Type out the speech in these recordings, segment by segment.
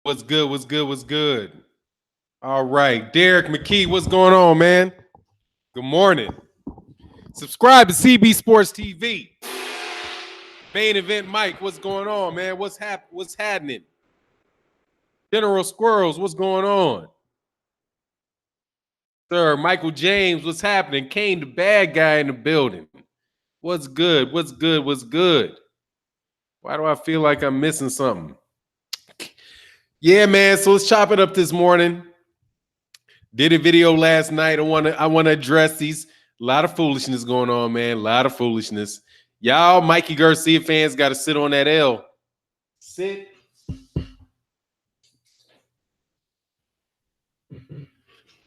What's good? What's good? What's good? All right. Derek McKee, what's going on, man? Good morning. Subscribe to CB Sports TV. Main event Mike, what's going on, man? What's happening? General Squirrels, what's going on? Sir, Michael James, what's happening? Kane, the bad guy in the building. What's good? What's good? What's good? Why do I feel like I'm missing something? Yeah, man. So let's chop it up this morning. Did a video last night. I want to address these. A lot of foolishness going on, man. A lot of foolishness. Y'all, Mikey Garcia fans got to sit on that L. Sit.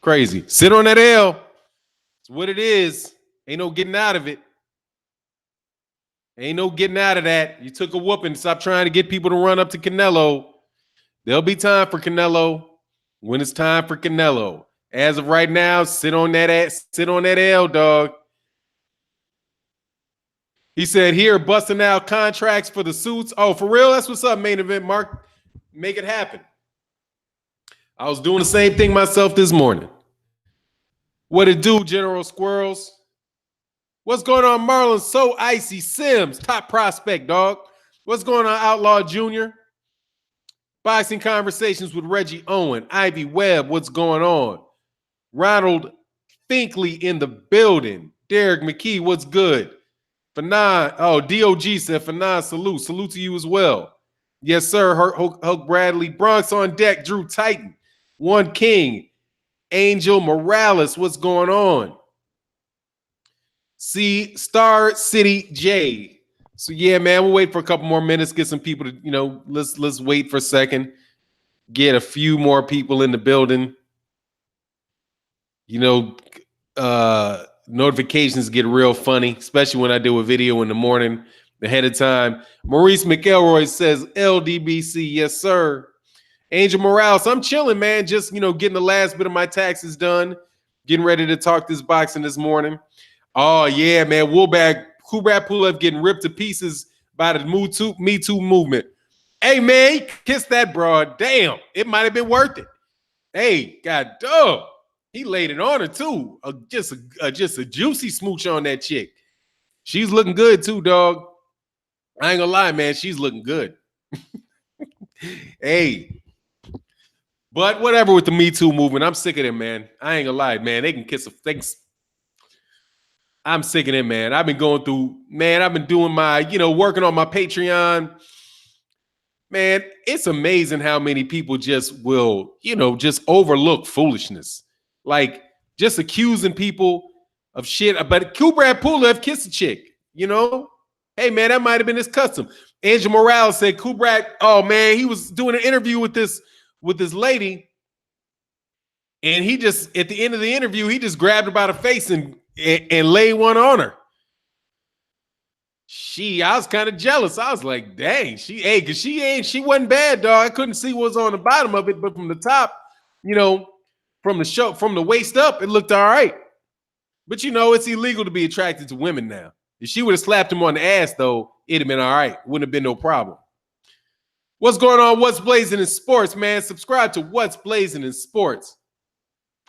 Crazy. Sit on that L. It's what it is. Ain't no getting out of it. Ain't no getting out of that. You took a whooping. Stop trying to get people to run up to Canelo. There'll be time for Canelo when it's time for Canelo. As of right now, sit on that L, dog. He said, here, busting out contracts for the suits. Oh, for real? That's what's up, main event, Mark. Make it happen. I was doing the same thing myself this morning. What it do, General Squirrels? What's going on, Marlon? So icy. Sims, top prospect, dog. What's going on, Outlaw Jr.? Boxing Conversations with Reggie Owen. Ivy Webb, what's going on? Ronald Finkley in the building. Derek McKee, what's good? Fannon, DOG said, Fannon, salute. Salute to you as well. Yes, sir. Hulk Bradley. Bronx on deck. Drew Titan. One King. Angel Morales, what's going on? See, Star City J. So, yeah, man, we'll wait for a couple more minutes, get some people to, let's wait for a second. Get a few more people in the building. Notifications get real funny, especially when I do a video in the morning ahead of time. Maurice McElroy says, LDBC, yes, sir. Angel Morales, I'm chilling, man. Just, getting the last bit of my taxes done. Getting ready to talk this boxing this morning. Oh, yeah, man. Kubrat Pulev getting ripped to pieces by the Me Too movement. Hey, man, he kissed that broad. Damn, it might have been worth it. Hey, god dog. He laid it on her, too. Just a juicy smooch on that chick. She's looking good, too, dog. I ain't gonna lie, man. She's looking good. Hey. But whatever with the Me Too movement, I'm sick of them, man. I ain't gonna lie, man. They can kiss a things. I'm sick of them, man. I've been going through, man. I've been doing my, working on my Patreon. Man, it's amazing how many people just will, just overlook foolishness. Like just accusing people of shit. But Kubrat Pulev kissed a chick, Hey, man, that might have been his custom. Angel Morales said Kubrat, oh, man, he was doing an interview with this lady. And he just, at the end of the interview, he just grabbed her by the face and laid one on her. I was kind of jealous. I was like, dang, because she wasn't bad, dog. I couldn't see what was on the bottom of it, but from the top, from the waist up, it looked all right. But it's illegal to be attracted to women now. If she would have slapped him on the ass, though, it'd have been all right. Wouldn't have been no problem. What's going on? What's blazing in sports, man? Subscribe to What's Blazing in Sports.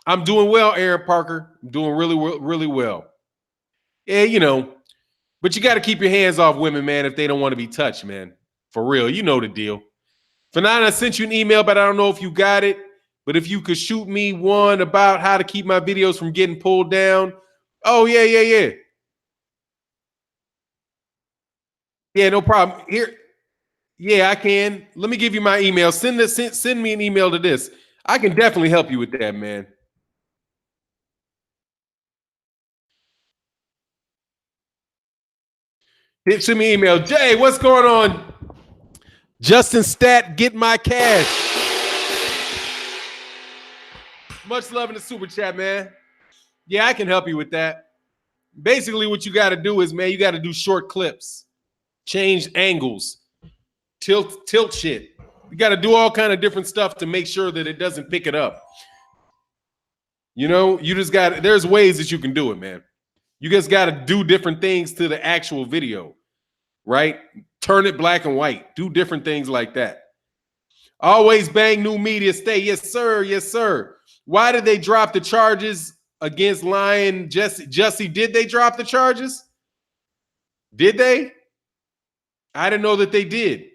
I'm doing well, Aaron Parker. I'm doing really, really well. Yeah, but you got to keep your hands off women, man, if they don't want to be touched, man. For real, you know the deal. Fannon, I sent you an email, but I don't know if you got it. But if you could shoot me one about how to keep my videos from getting pulled down. Oh, yeah. Yeah, no problem. Here. Yeah, I can. Let me give you my email. Send me an email to this. I can definitely help you with that, man. Send me an email. Jay, what's going on? Justin Stat, get my cash. Much love in the super chat, man. Yeah, I can help you with that. Basically, what you got to do is, man, you got to do short clips, change angles, tilt shit. You got to do all kind of different stuff to make sure that it doesn't pick it up. You just got, there's ways that you can do it, man. You just got to do different things to the actual video, right? Turn it black and white. Do different things like that. Always bang new media stay. Yes, sir. Yes, sir. Why did they drop the charges against Lion Jussie? Did they drop the charges? Did they? I didn't know that they did.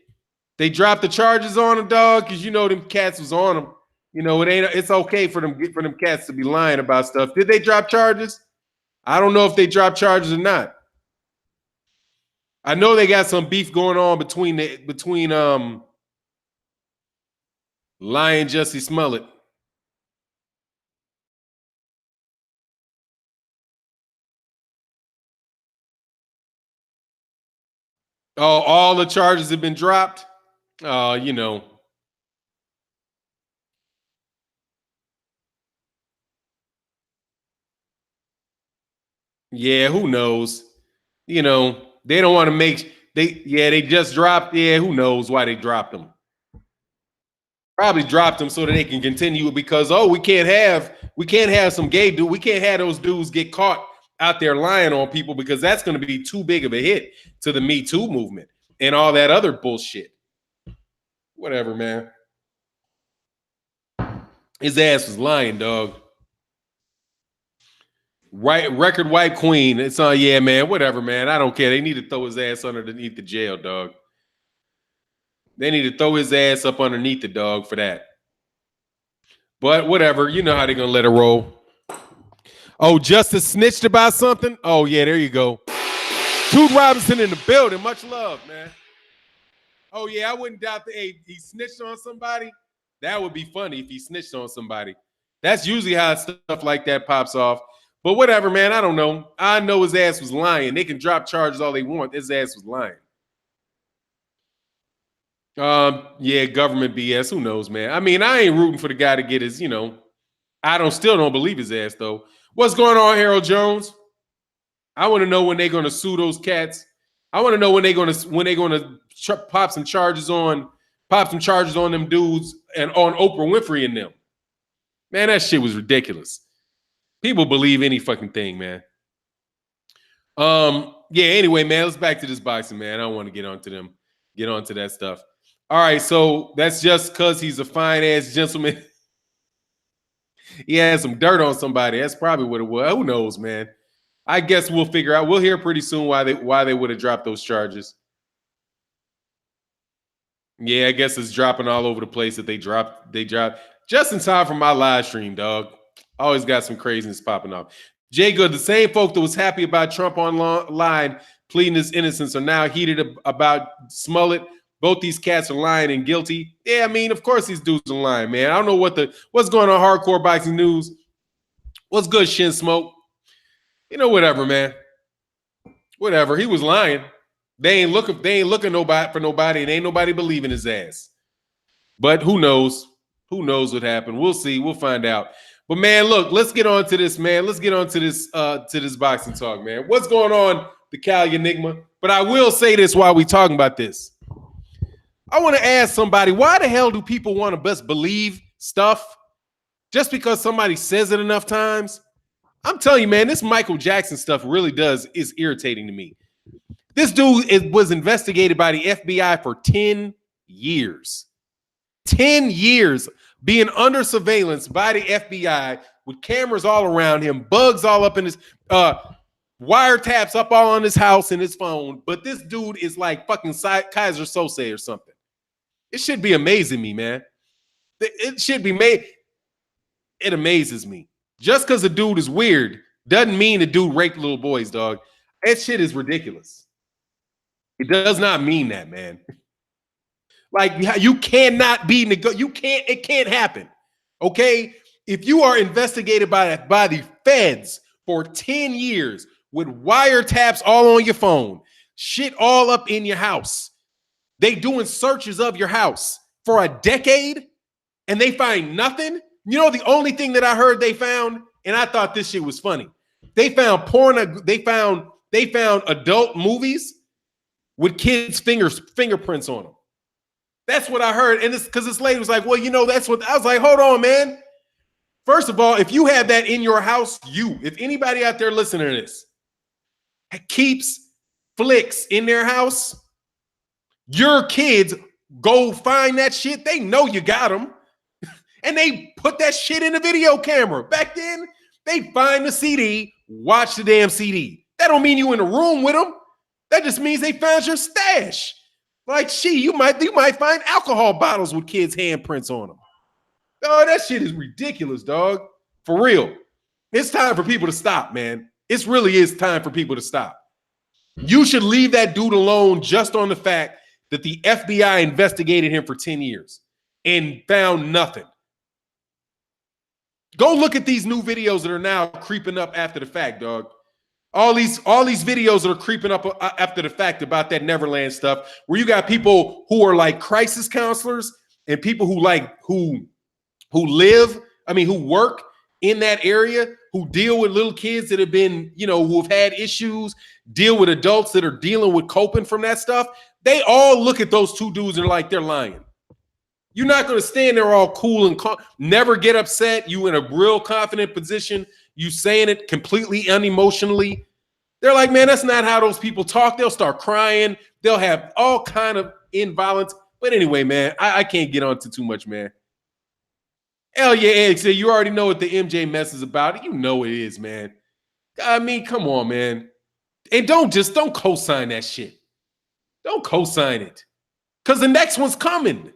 They dropped the charges on him, dog, because you know them cats was on him. You know, it's okay for them cats to be lying about stuff. Did they drop charges? I don't know if they dropped charges or not. I know they got some beef going on between Lion Jussie Smollett. Oh, all the charges have been dropped. You know. Yeah, who knows? You know, they don't want to they just dropped. Yeah, who knows why they dropped them? Probably dropped them so that they can continue because we can't have some gay dude. We can't have those dudes get caught out there lying on people because that's going to be too big of a hit to the Me Too movement and all that other bullshit. Whatever, man. His ass was lying, dog. Right, record white queen. It's yeah, man. Whatever, man. I don't care. They need to throw his ass underneath the jail, dog. They need to throw his ass up underneath the dog for that. But whatever, you know how they're gonna let it roll. Oh, Justice snitched about something? Oh, yeah, there you go. Toot Robinson in the building. Much love, man. Oh, yeah, I wouldn't doubt that he snitched on somebody. That would be funny if he snitched on somebody. That's usually how stuff like that pops off. But whatever, man. I don't know. I know his ass was lying. They can drop charges all they want. His ass was lying. Yeah, government BS. Who knows, man? I mean, I ain't rooting for the guy to get his, still don't believe his ass, though. What's going on, Harold Jones? I want to know when they're gonna sue those cats. I want to know when they're gonna pop some charges on them dudes and on Oprah Winfrey and them. Man, that shit was ridiculous. People believe any fucking thing, man. Yeah, anyway, man, let's back to this boxing, man. I don't want to get onto that stuff. All right, so that's just because he's a fine ass gentleman. He had some dirt on somebody. That's probably what it was. Who knows, man? I guess we'll figure out. We'll hear pretty soon why they would have dropped those charges. Yeah, I guess it's dropping all over the place that they dropped just in time for my live stream, dog. Always got some craziness popping up. Jay Good, the same folk that was happy about Trump online pleading his innocence are now heated about Smollett. Both these cats are lying and guilty. Yeah, I mean, of course these dudes are lying, man. I don't know what's going on hardcore boxing news. What's good, Shin Smoke? Whatever, man. Whatever. He was lying. They ain't looking for nobody, and ain't nobody believing his ass. But who knows? Who knows what happened? We'll see. We'll find out. But man, look, let's get on to this, man. Let's get on to this boxing talk, man. What's going on, the Cali Enigma? But I will say this while we talking about this. I want to ask somebody, why the hell do people want to best believe stuff just because somebody says it enough times? I'm telling you, man, this Michael Jackson stuff really is irritating to me. This dude was investigated by the FBI for 10 years. 10 years being under surveillance by the FBI with cameras all around him, bugs all up in his wiretaps up all on his house and his phone. But this dude is like fucking Kaiser Sose or something. It should be amazing me, man. It should be made. It amazes me. Just because a dude is weird doesn't mean the dude raped little boys, dog. That shit is ridiculous. It does not mean that, man. Like, you cannot be it can't happen. Okay? If you are investigated by the feds for 10 years with wiretaps all on your phone, shit all up in your house, they doing searches of your house for a decade and they find nothing. The only thing that I heard they found, and I thought this shit was funny. They found porn. They found adult movies with kids' fingerprints on them. That's what I heard. And it's because this lady was like, well, that's what I was like, hold on, man. First of all, if you have that in your house, if anybody out there listening to this keeps flicks in their house, your kids go find that shit. They know you got them. And they put that shit in the video camera. Back then, they find the CD, watch the damn CD. That don't mean you in the room with them. That just means they found your stash. Like, you might find alcohol bottles with kids' handprints on them. Oh, that shit is ridiculous, dog. For real. It's time for people to stop, man. It really is time for people to stop. You should leave that dude alone just on the fact that the FBI investigated him for 10 years and found nothing. Go look at these new videos that are now creeping up after the fact, dog. All these videos that are creeping up after the fact about that Neverland stuff, where you got people who are like crisis counselors and people who work in that area, who deal with little kids that have been, who have had issues, deal with adults that are dealing with coping from that stuff. They all look at those two dudes and are like, they're lying. You're not going to stand there all cool and calm, never get upset. You in a real confident position. You saying it completely unemotionally. They're like, man, that's not how those people talk. They'll start crying. They'll have all kind of involuntery. But anyway, man, I can't get on to too much, man. Hell yeah, Ed said, you already know what the MJ mess is about. You know it is, man. I mean, come on, man. And don't co-sign that shit. Don't co-sign it. Because the next one's coming.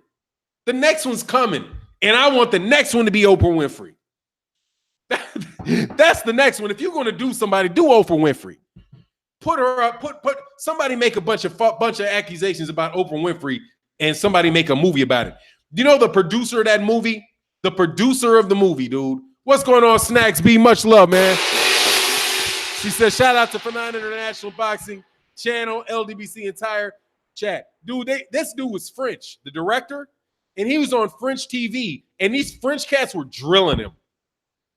The next one's coming. And I want the next one to be Oprah Winfrey. That's the next one. If you're going to do somebody, do Oprah Winfrey. Put her up, put somebody make a bunch of accusations about Oprah Winfrey and somebody make a movie about it. You know the producer of that movie? The producer of the movie, dude. What's going on, Snacks B? Much love, man. She says, shout out to Fannon International Boxing Channel, LDBC entire chat. Dude, this dude was French, the director, and he was on French TV, and these French cats were drilling him.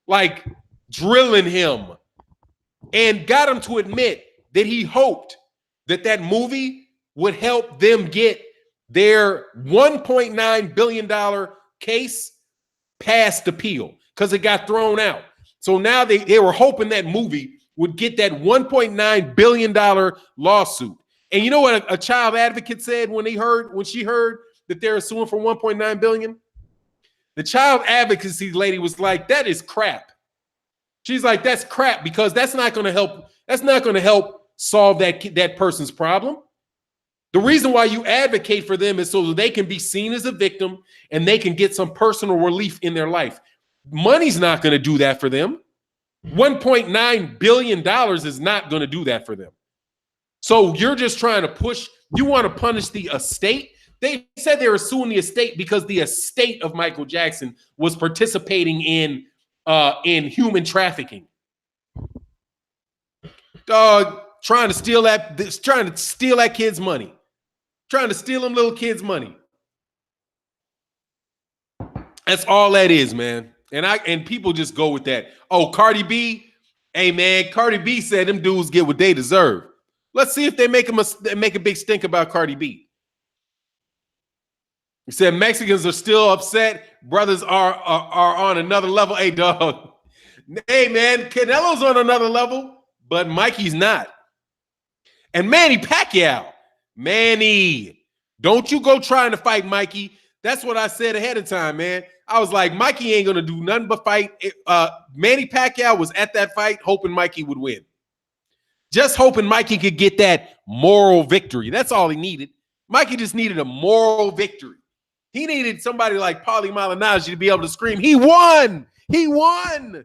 Like, drilling him. And got him to admit that he hoped that movie would help them get their $1.9 billion case past appeal because it got thrown out. So now they were hoping that movie would get that $1.9 billion lawsuit. And you know what a child advocate said when she heard that they're suing for $1.9 billion? The child advocacy lady was like, that is crap. She's like, that's crap because that's not going to help. That's not going to help solve that person's problem. The reason why you advocate for them is so that they can be seen as a victim and they can get some personal relief in their life. Money's not going to do that for them. $1.9 billion is not going to do that for them. So you're just trying to push. You want to punish the estate. They said they were suing the estate because the estate of Michael Jackson was participating in human trafficking. Dog, trying to steal that kid's money. Trying to steal them little kids' money. That's all that is, man. And people just go with that. Oh, Cardi B. Hey, man, Cardi B said them dudes get what they deserve. Let's see if they make a big stink about Cardi B. He said Mexicans are still upset. Brothers are on another level. Hey, dog. Hey, man, Canelo's on another level, but Mikey's not. And Manny Pacquiao. Manny, don't you go trying to fight Mikey. That's what I said ahead of time, man. I was like, Mikey ain't going to do nothing but fight. Manny Pacquiao was at that fight hoping Mikey would win. Just hoping Mikey could get that moral victory. That's all he needed. Mikey just needed a moral victory. He needed somebody like Paulie Malignaggi to be able to scream, he won! He won!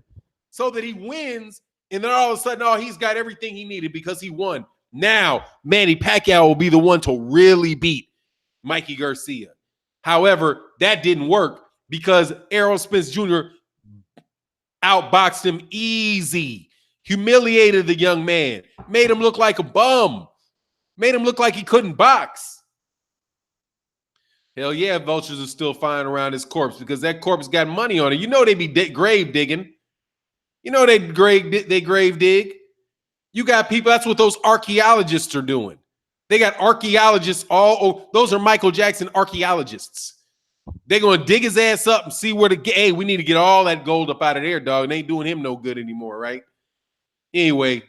So that he wins, and then all of a sudden, oh, he's got everything he needed because he won. Now, Manny Pacquiao will be the one to really beat Mikey Garcia. However, that didn't work because Errol Spence Jr. outboxed him easy, humiliated the young man, made him look like a bum, made him look like he couldn't box. Hell yeah, vultures are still flying around his corpse because that corpse got money on it. You know they be grave digging. You know they grave dig. You got people, that's what those archaeologists are doing. They got archaeologists those are Michael Jackson archaeologists. They're going to dig his ass up and see where hey, we need to get all that gold up out of there, dog. And they ain't doing him no good anymore, right? Anyway,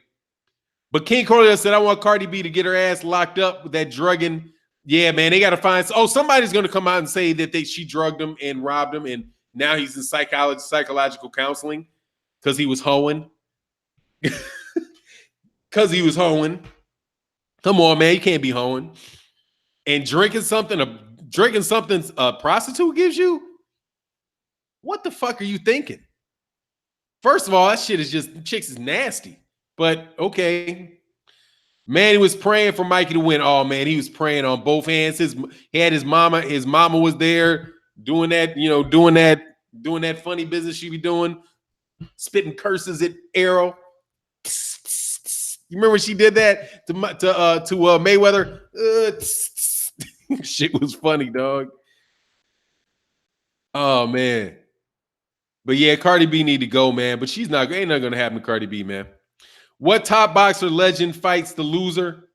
but King Corleone said, I want Cardi B to get her ass locked up with that drugging Yeah, man, they got to find. Oh, somebody's going to come out and say that she drugged him and robbed him, and now he's in psychological counseling because he was hoeing. Because he was hoeing. Come on, man, you can't be hoeing and drinking something a prostitute gives you. What the fuck are you thinking? First of all, that shit is just chicks is nasty. But okay. Man, he was praying for Mikey to win. Oh man, he was praying on both hands. He had his mama. His mama was there doing that, doing that funny business she be doing, spitting curses at Arrow. You remember when she did that to Mayweather? Shit was funny, dog. Oh man. But yeah, Cardi B need to go, man. But ain't not gonna happen to Cardi B, man. What top boxer legend fights the loser?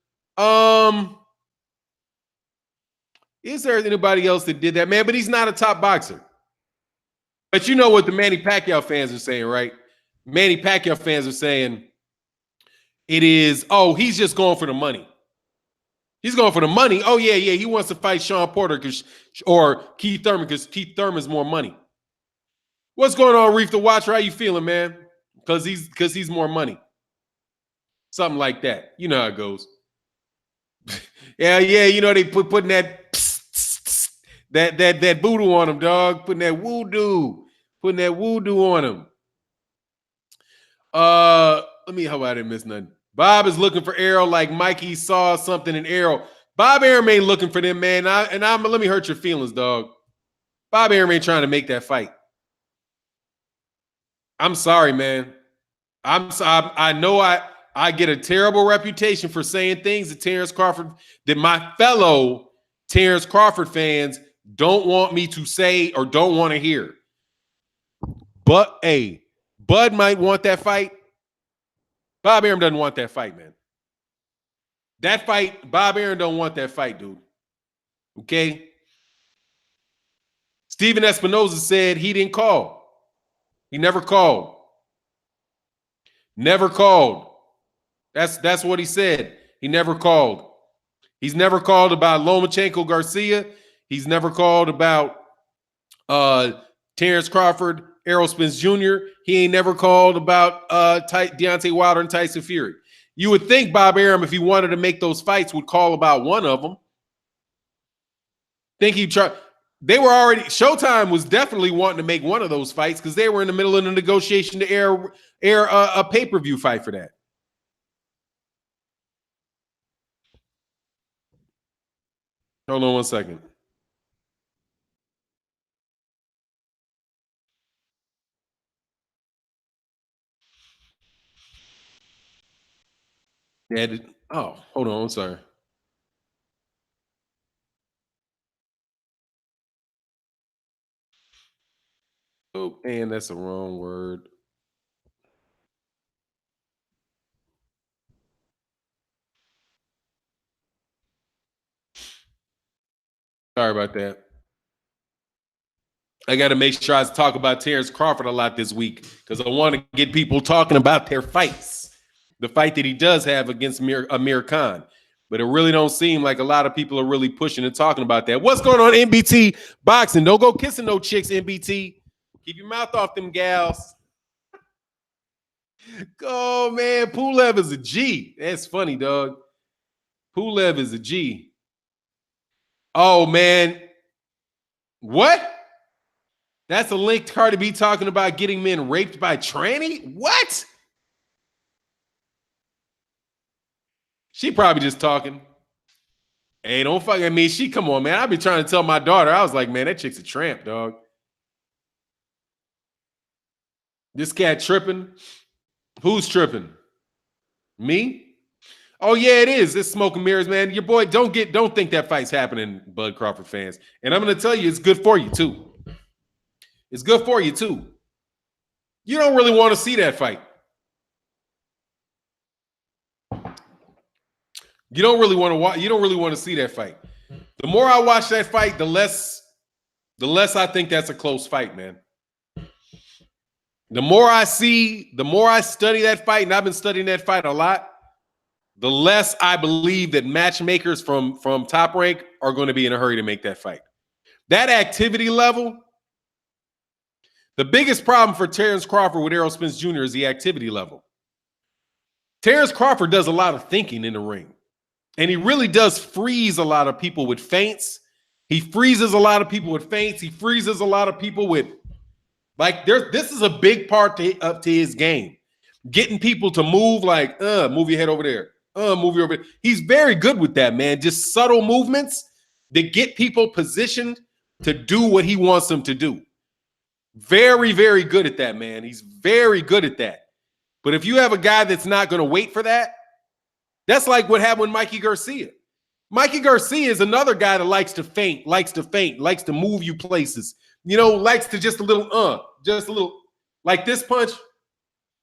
Is there anybody else that did that, man? But he's not a top boxer. But you know what the Manny Pacquiao fans are saying, right? Manny Pacquiao fans are saying it is, he's just going for the money. He's going for the money. Oh, yeah. He wants to fight Sean Porter or Keith Thurman because Keith Thurman's more money. What's going on, Reef the Watcher? How you feeling, man? Because he's more money. Something like that. You know how it goes. Yeah. They putting that that voodoo on him, dog. Putting that voodoo on him. Let me hope I didn't miss nothing. Bob is looking for Arrow like Mikey saw something in Arrow. Bob Arum ain't looking for them, man. Let me hurt your feelings, dog. Bob Arum ain't trying to make that fight. I'm sorry, man. I know I get a terrible reputation for saying things that my fellow Terrence Crawford fans don't want me to say or don't want to hear. But hey, Bud might want that fight. Bob Arum doesn't want that fight, man. That fight, Bob Arum don't want that fight, dude. Okay? Steven Espinoza said he didn't call. He never called. Never called. That's what he said. He never called. He's never called about Lomachenko Garcia. He's never called about Terrence Crawford, Errol Spence Jr. He ain't never called about Deontay Wilder and Tyson Fury. You would think Bob Arum, if he wanted to make those fights, would call about one of them. Think he'd try. They were already, Showtime was definitely wanting to make one of those fights because they were in the middle of the negotiation to air a pay-per-view fight for that. Hold on one second. Hold on. I'm sorry. Oh, man, that's the wrong word. Sorry about that. I got to make sure I talk about Terrence Crawford a lot this week because I want to get people talking about their fights. The fight that he does have against Amir Khan. But it really don't seem like a lot of people are really pushing and talking about that. What's going on, NBT Boxing? Don't go kissing no chicks, NBT. Keep your mouth off them gals. Oh, man. Pulev is a G. That's funny, dog. Pulev is a G. Oh, man. What? That's a link to Cardi B talking about getting men raped by tranny? What? She probably just talking. Hey, don't fuck. I mean, come on, man. I've been trying to tell my daughter. I was like, man, that chick's a tramp, dog. This cat tripping. Who's tripping? Me? Oh, yeah, it is. It's smoke and mirrors, man. Your boy, don't think that fight's happening, Bud Crawford fans. And I'm going to tell you, it's good for you, too. It's good for you, too. You don't really want to see that fight. You don't really want to watch. You don't really want to see that fight. The more I watch that fight, the less I think that's a close fight, man. The more I see, the more I study that fight, and I've been studying that fight a lot, the less I believe that matchmakers from Top Rank are going to be in a hurry to make that fight. That activity level, the biggest problem for Terrence Crawford with Errol Spence Jr. is the activity level. Terrence Crawford does a lot of thinking in the ring, and he really does freeze a lot of people with feints. He freezes a lot of people with feints. He freezes a lot of people with, like, this is a big part up to his game. Getting people to move, like, move your head over there. Move your over there. He's very good with that, man. Just subtle movements that get people positioned to do what he wants them to do. Very, very good at that, man. He's very good at that. But if you have a guy that's not going to wait for that, that's like what happened with Mikey Garcia. Mikey Garcia is another guy that likes to feint, likes to move you places. You know, likes to just a little, like this punch,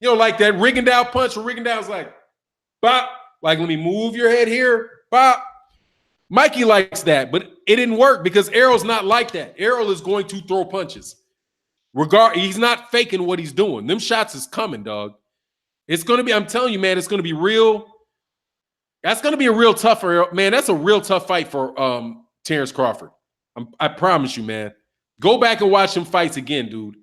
you know, like that Rigondeaux punch where Rigondeaux's like, bop, like, let me move your head here, bop. Mikey likes that, but it didn't work because Errol's not like that. Errol is going to throw punches. He's not faking what he's doing. Them shots is coming, dog. It's going to be, I'm telling you, man, it's going to be real. That's going to be a real tough, man. That's a real tough fight for Terrence Crawford. I promise you, man. Go back and watch them fights again, dude.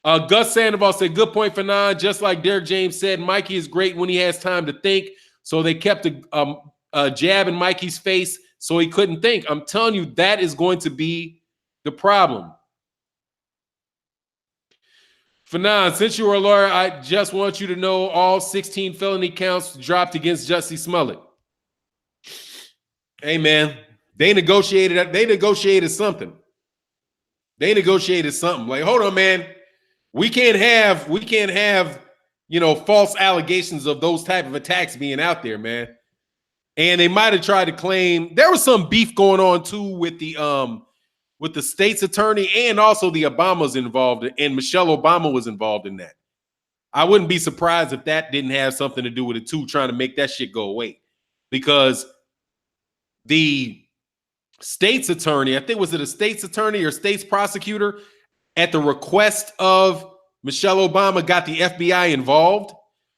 Gus Sandoval said, good point, Fannon. Just like Derek James said, Mikey is great when he has time to think. So they kept a jab in Mikey's face so he couldn't think. I'm telling you, that is going to be the problem. Fannon, since you are a lawyer, I just want you to know all 16 felony counts dropped against Jussie Smollett. Hey, man, they negotiated something. They negotiated something. Like, hold on, man. We can't have, you know, false allegations of those type of attacks being out there, man. And they might have tried to claim there was some beef going on too with the state's attorney, and also the Obamas involved, and Michelle Obama was involved in that. I wouldn't be surprised if that didn't have something to do with it too, trying to make that shit go away. Because the state's attorney, I think, was it a state's attorney or state's prosecutor, at the request of Michelle Obama, got the FBI involved.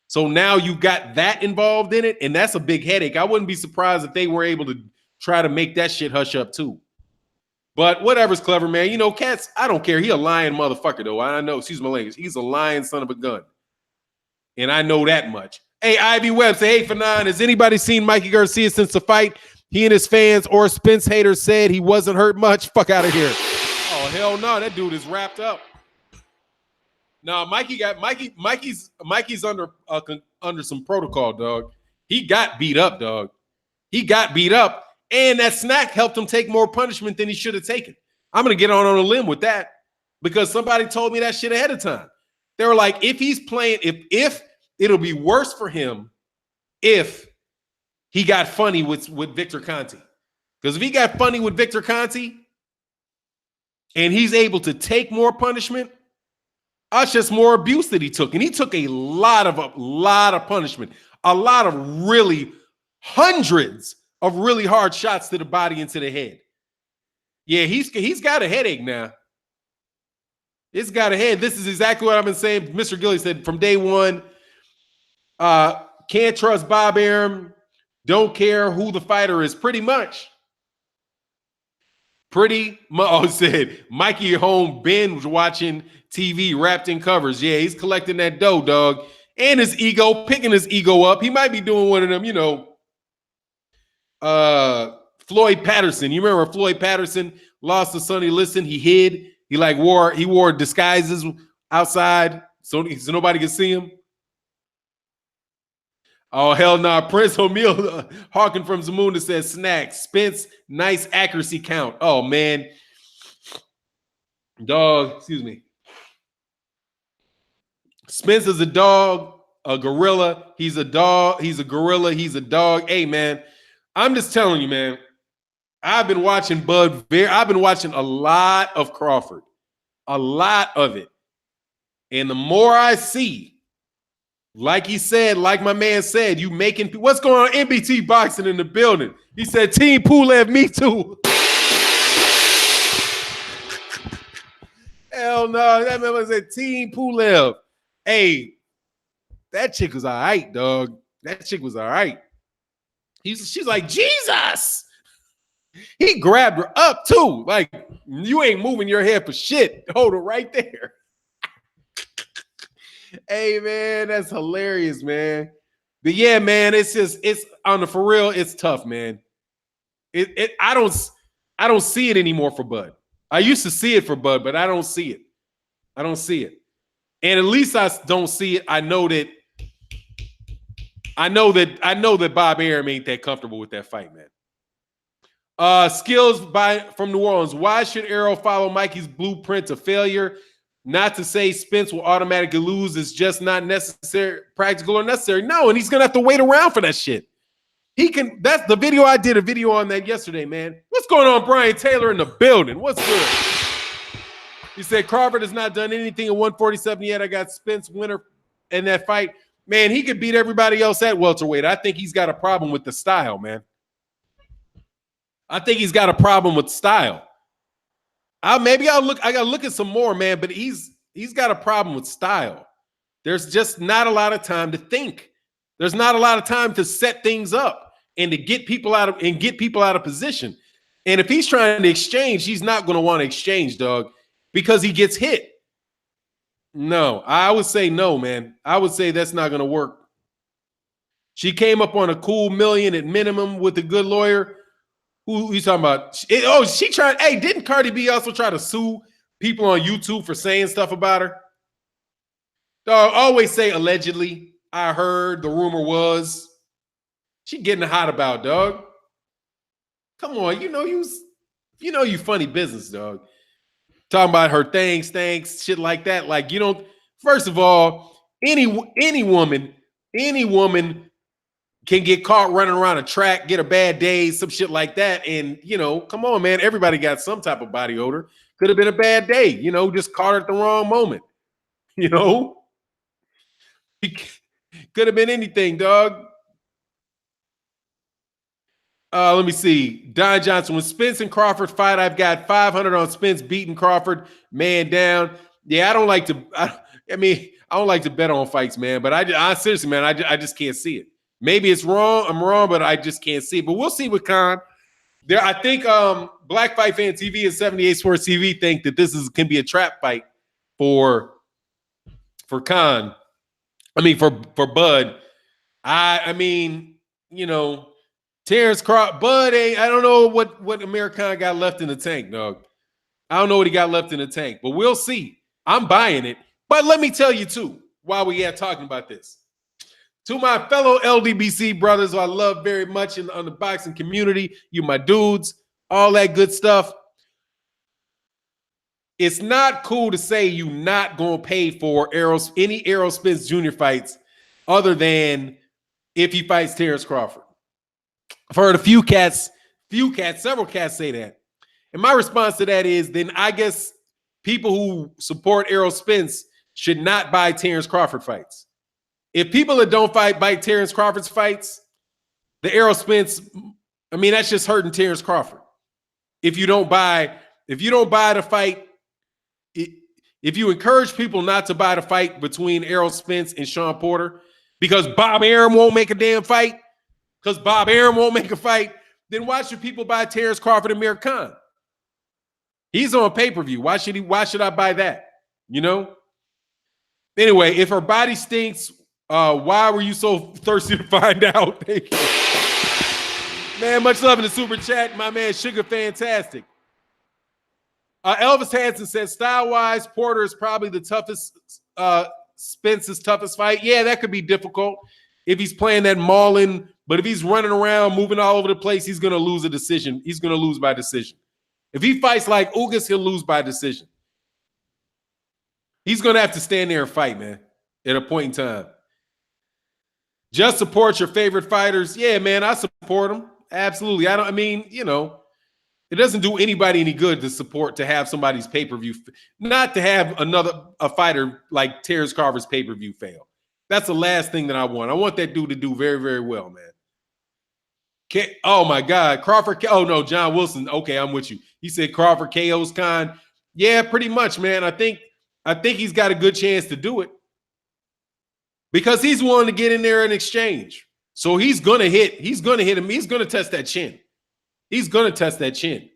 So now you got that involved in it, and that's a big headache. I wouldn't be surprised if they were able to try to make that shit hush up too. But whatever's clever, man. You know, Cats, I don't care. He a lying motherfucker, though. I know, excuse my language. He's a lying son of a gun. And I know that much. Hey, Ivy Webb, say, hey, Fannon, has anybody seen Mikey Garcia since the fight? He and his fans or Spence haters said he wasn't hurt much. Fuck out of here. Oh, hell no. That dude is wrapped up. No, Mikey's under some protocol, dog. He got beat up, dog. He got beat up. And that snack helped him take more punishment than he should have taken. I'm going to get on a limb with that because somebody told me that shit ahead of time. They were like, if he's playing, if it'll be worse for him if he got funny with Victor Conte. Because if he got funny with Victor Conte and he's able to take more punishment, that's just more abuse that he took. And he took a lot of punishment, a lot of really hundreds of really hard shots to the body and to the head. Yeah, he's got a headache now. It's got a head. This is exactly what I've been saying. Mr. Gilly said from day one, can't trust Bob Arum. Don't care who the fighter is. Pretty much. Oh, said Mikey at home binge watching TV wrapped in covers. Yeah, he's collecting that dough, dog. And his ego, picking his ego up. He might be doing one of them, you know, Floyd Patterson. You remember Floyd Patterson lost to Sonny Liston? He hid. He wore disguises outside so nobody could see him. Oh, hell no. Nah. Prince O'Meal Hawking from Zamunda says snack. Spence, nice accuracy count. Oh, man. Dog, excuse me. Spence is a dog, a gorilla. He's a dog. He's a gorilla. He's a dog. Hey, man, I'm just telling you, man. I've been watching I've been watching a lot of Crawford. A lot of it. And the more I see, like he said, like my man said, you making what's going on? NBT boxing in the building. He said, Team Pulev, me too. Hell no. That man said Team Pulev. Hey, that chick was all right, dog. That chick was all right. She's like, Jesus. He grabbed her up too. Like, you ain't moving your head for shit. Hold it right there. Hey, man, that's hilarious, man. But yeah, man, it's on the for real, it's tough, man. I don't see it anymore for Bud. I used to see it for Bud, but I don't see it. I don't see it. And at least I don't see it. I know that Bob Arum ain't that comfortable with that fight, man. Skills from New Orleans. Why should Arrow follow Mikey's blueprint to failure? Not to say Spence will automatically lose. It's just not necessary, practical or necessary. No, and he's gonna have to wait around for that shit. He can. That's the video I did a video on that yesterday, man. What's going on, Brian Taylor in the building? What's good? He said Crawford has not done anything at 147 yet. I got Spence winner in that fight. Man, he could beat everybody else at welterweight. I think he's got a problem with the style, man. I think he's got a problem with style. I gotta look at some more, man, but he's got a problem with style. There's just not a lot of time to think. There's not a lot of time to set things up and to get people out of position. And if he's trying to exchange, he's not going to want to exchange, dog, because he gets hit. No, I would say no, man. I would say that's not going to work. She came up on a cool $1 million at minimum with a good lawyer. Who you talking about? She tried. Hey, didn't Cardi B also try to sue people on YouTube for saying stuff about her? Dog, always say allegedly. I heard, the rumor was. She getting hot about, dog. Come on, you know you funny business, dog. Talking about her thanks, shit like that. Like, you don't. First of all, any woman can get caught running around a track, get a bad day, some shit like that. And, come on, man. Everybody got some type of body odor. Could have been a bad day, just caught her at the wrong moment. Could have been anything, dog. Let me see. Don Johnson, when Spence and Crawford fight, I've got 500 on Spence beating Crawford, man down. Yeah, I don't like to bet on fights, man. But I seriously, man, I just can't see it. Maybe it's wrong. I'm wrong, but I just can't see it. But we'll see with Khan. I think Black Fight Fan TV and 78 Sports TV think that this can be a trap fight for Khan. For Bud. Terrence Crawford, Bud ain't. I don't know what Amir Khan got left in the tank, dog. I don't know what he got left in the tank, but we'll see. I'm buying it. But let me tell you too, while we are talking about this. To my fellow LDBC brothers who I love very much on the boxing community, you my dudes, all that good stuff. It's not cool to say you not going to pay for any Errol Spence Jr. fights other than if he fights Terrence Crawford. I've heard several cats say that. And my response to that is, then I guess people who support Errol Spence should not buy Terrence Crawford fights. If people that don't buy Terrence Crawford's fights, the Errol Spence, that's just hurting Terrence Crawford. If you don't buy the fight, if you encourage people not to buy the fight between Errol Spence and Sean Porter because Bob Arum won't make a damn fight, then why should people buy Terrence Crawford and Amir Khan? He's on pay-per-view. Why should I buy that? Anyway, if her body stinks, why were you so thirsty to find out? Thank you. Man, much love in the super chat. My man, Sugar Fantastic. Elvis Hansen says, style-wise, Porter is probably the toughest, Spence's toughest fight. Yeah, that could be difficult if he's playing that mauling, but if he's running around, moving all over the place, he's going to lose a decision. He's going to lose by decision. If he fights like Ugas, he'll lose by decision. He's going to have to stand there and fight, man, at a point in time. Just support your favorite fighters. Yeah, man, I support them. Absolutely. It doesn't do anybody any good to have somebody's pay-per-view, not to have a fighter like Terrence Crawford's pay-per-view fail. That's the last thing that I want. I want that dude to do very, very well, man. Oh, my God. Crawford. Oh, no, John Wilson. Okay, I'm with you. He said Crawford KO's Khan. Yeah, pretty much, man. I think he's got a good chance to do it because he's willing to get in there and exchange. So he's gonna hit him. He's gonna test that chin. He's gonna test that chin.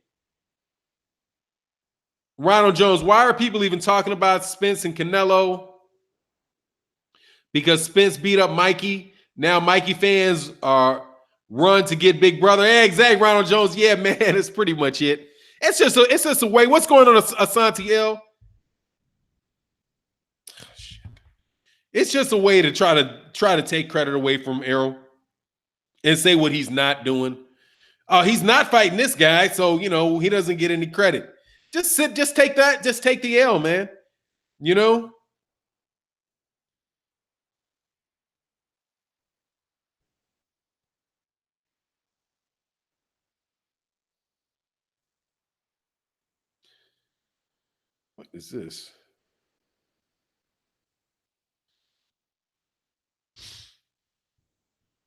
Ronald Jones, why are people even talking about Spence and Canelo? Because Spence beat up Mikey. Now Mikey fans are run to get Big Brother. Hey, exactly, Ronald Jones. Yeah, man, that's pretty much it. It's just a way. What's going on, Asante L? It's just a way to try to take credit away from Errol and say what he's not doing. He's not fighting this guy, so he doesn't get any credit. Just take that, just take the L, man. What is this?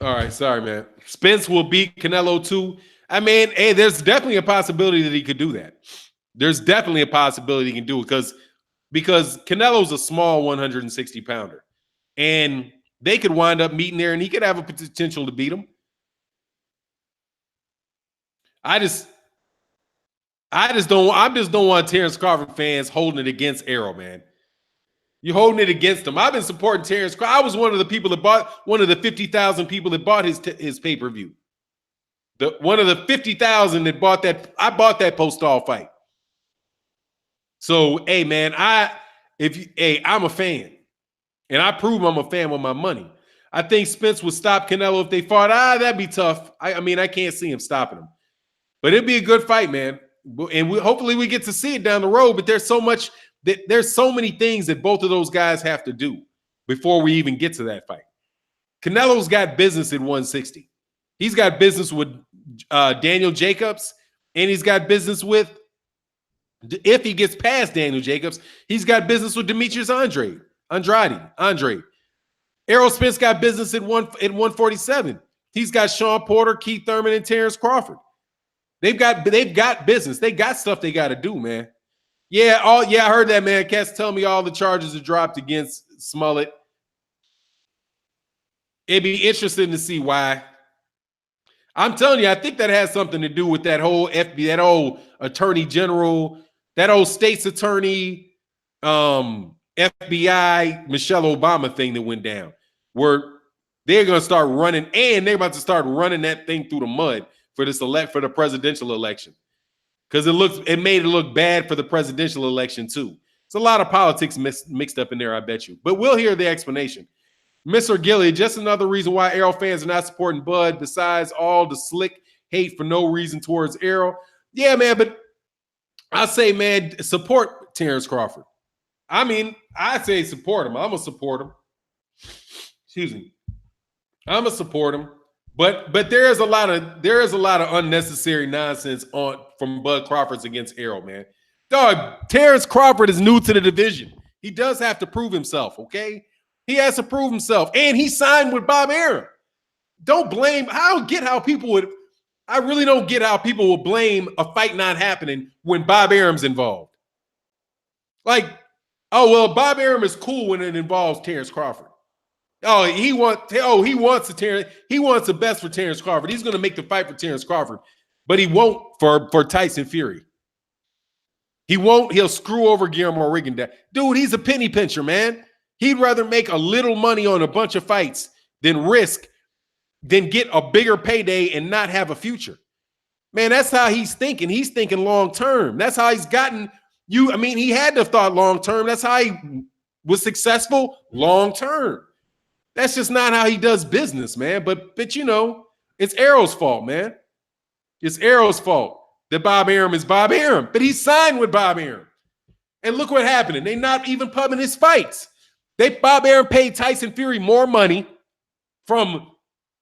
All right, sorry, man. Spence will beat Canelo too. I mean, hey, there's definitely a possibility that he could do that. There's definitely a possibility he can do it because Canelo's a small 160 pounder, and they could wind up meeting there, and he could have a potential to beat him. I just don't want Terrence Crawford fans holding it against Errol, man. You're holding it against him. I've been supporting Terrence Crawford. I was one of the people that bought one of the 50,000 people that bought his pay-per-view. One of the 50,000 that bought that. I bought that post-all fight. So, hey, man, I'm a fan, and I prove I'm a fan with my money. I think Spence would stop Canelo if they fought. That'd be tough. I mean, I can't see him stopping him, but it'd be a good fight, man. And hopefully we get to see it down the road. But there's so many things that both of those guys have to do before we even get to that fight. Canelo's got business at 160. He's got business with Daniel Jacobs, and he's got business with. If he gets past Daniel Jacobs, he's got business with Demetrius Andrade. Errol Spence got business at 147. He's got Sean Porter, Keith Thurman, and Terrence Crawford. They've got business. They got stuff they got to do, man. Yeah, I heard that, man. Cass tell me all the charges are dropped against Smollett. It'd be interesting to see why. I'm telling you, I think that has something to do with that whole FBI, that old attorney general, that old state's attorney, FBI, Michelle Obama thing that went down, where they're going to start running, and they're about to start running that thing through the mud for the presidential election, because it made it look bad for the presidential election too. It's a lot of politics mixed up in there, I bet you. But we'll hear the explanation. Mr. Gilly, just another reason why Errol fans are not supporting Bud, besides all the slick hate for no reason towards Errol. Yeah, man, but I say, man, support Terrence Crawford. I mean, I say support him. I'm gonna support him. Excuse me. I'm gonna support him. But there is a lot of unnecessary nonsense from Bud Crawford's against Errol, man. Dog, Terrence Crawford is new to the division. He does have to prove himself, okay? He has to prove himself, and he signed with Bob Arum. Don't blame. I really don't get how people will blame a fight not happening when Bob Arum's involved. Like, oh well, Bob Arum is cool when it involves Terrence Crawford. He wants the best for Terrence Crawford. He's going to make the fight for Terrence Crawford, but he won't for Tyson Fury. He won't. He'll screw over Guillermo Rigondeaux. Dude, he's a penny pincher, man. He'd rather make a little money on a bunch of fights than get a bigger payday and not have a future. Man, that's how he's thinking. He's thinking long term. That's how he's gotten you. I mean, he had to have thought long term. That's how he was successful long term. That's just not how he does business, man. But it's Errol's fault, man. It's Errol's fault that Bob Arum is Bob Arum. But he signed with Bob Arum. And look what happened. And they're not even pubbing his fights. Bob Arum paid Tyson Fury more money from,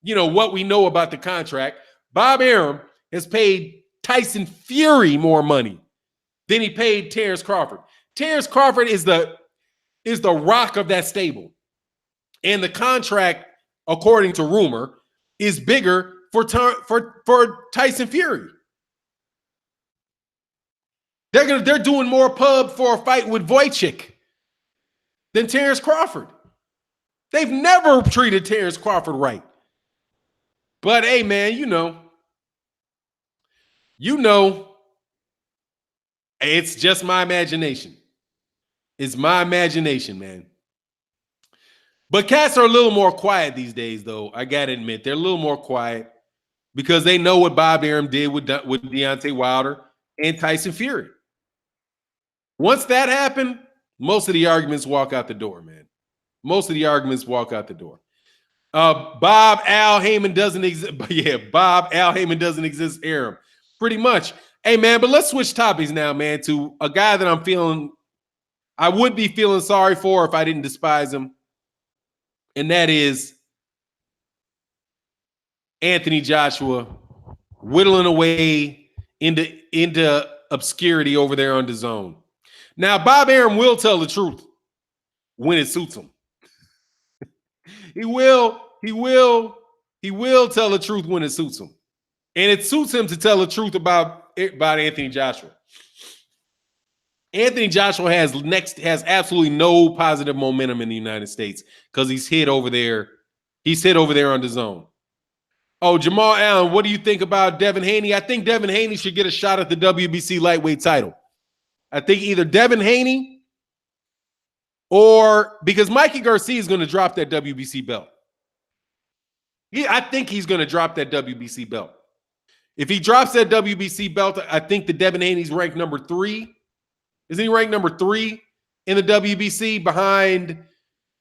what we know about the contract. Bob Arum has paid Tyson Fury more money than he paid Terrence Crawford. Terrence Crawford is the rock of that stable. And the contract, according to rumor, is bigger for Tyson Fury. They're doing more pub for a fight with Wojcik than Terrence Crawford. They've never treated Terrence Crawford right. But hey, man, it's just my imagination. It's my imagination, man. But cats are a little more quiet these days, though. I gotta admit, they're a little more quiet because they know what Bob Arum did with Deontay Wilder and Tyson Fury. Once that happened, most of the arguments walk out the door, man. Most of the arguments walk out the door. Bob Al Heyman doesn't exist. Yeah, Bob Al Heyman doesn't exist. Arum, pretty much. Hey, man, but let's switch topics now, man, to a guy that I would be feeling sorry for if I didn't despise him, and that is Anthony Joshua whittling away into obscurity over there on DAZN. Now, Bob Arum will tell the truth when it suits him. He will tell the truth when it suits him. And it suits him to tell the truth about Anthony Joshua. Anthony Joshua has absolutely no positive momentum in the United States because he's hit over there. He's hit over there on DAZN. Oh, Jamal Allen, what do you think about Devin Haney? I think Devin Haney should get a shot at the WBC lightweight title. I think either Devin Haney or because Mikey Garcia is going to drop that WBC belt. I think he's going to drop that WBC belt. If he drops that WBC belt, I think the Devin Haney's ranked number 3. Isn't he ranked number 3 in the WBC behind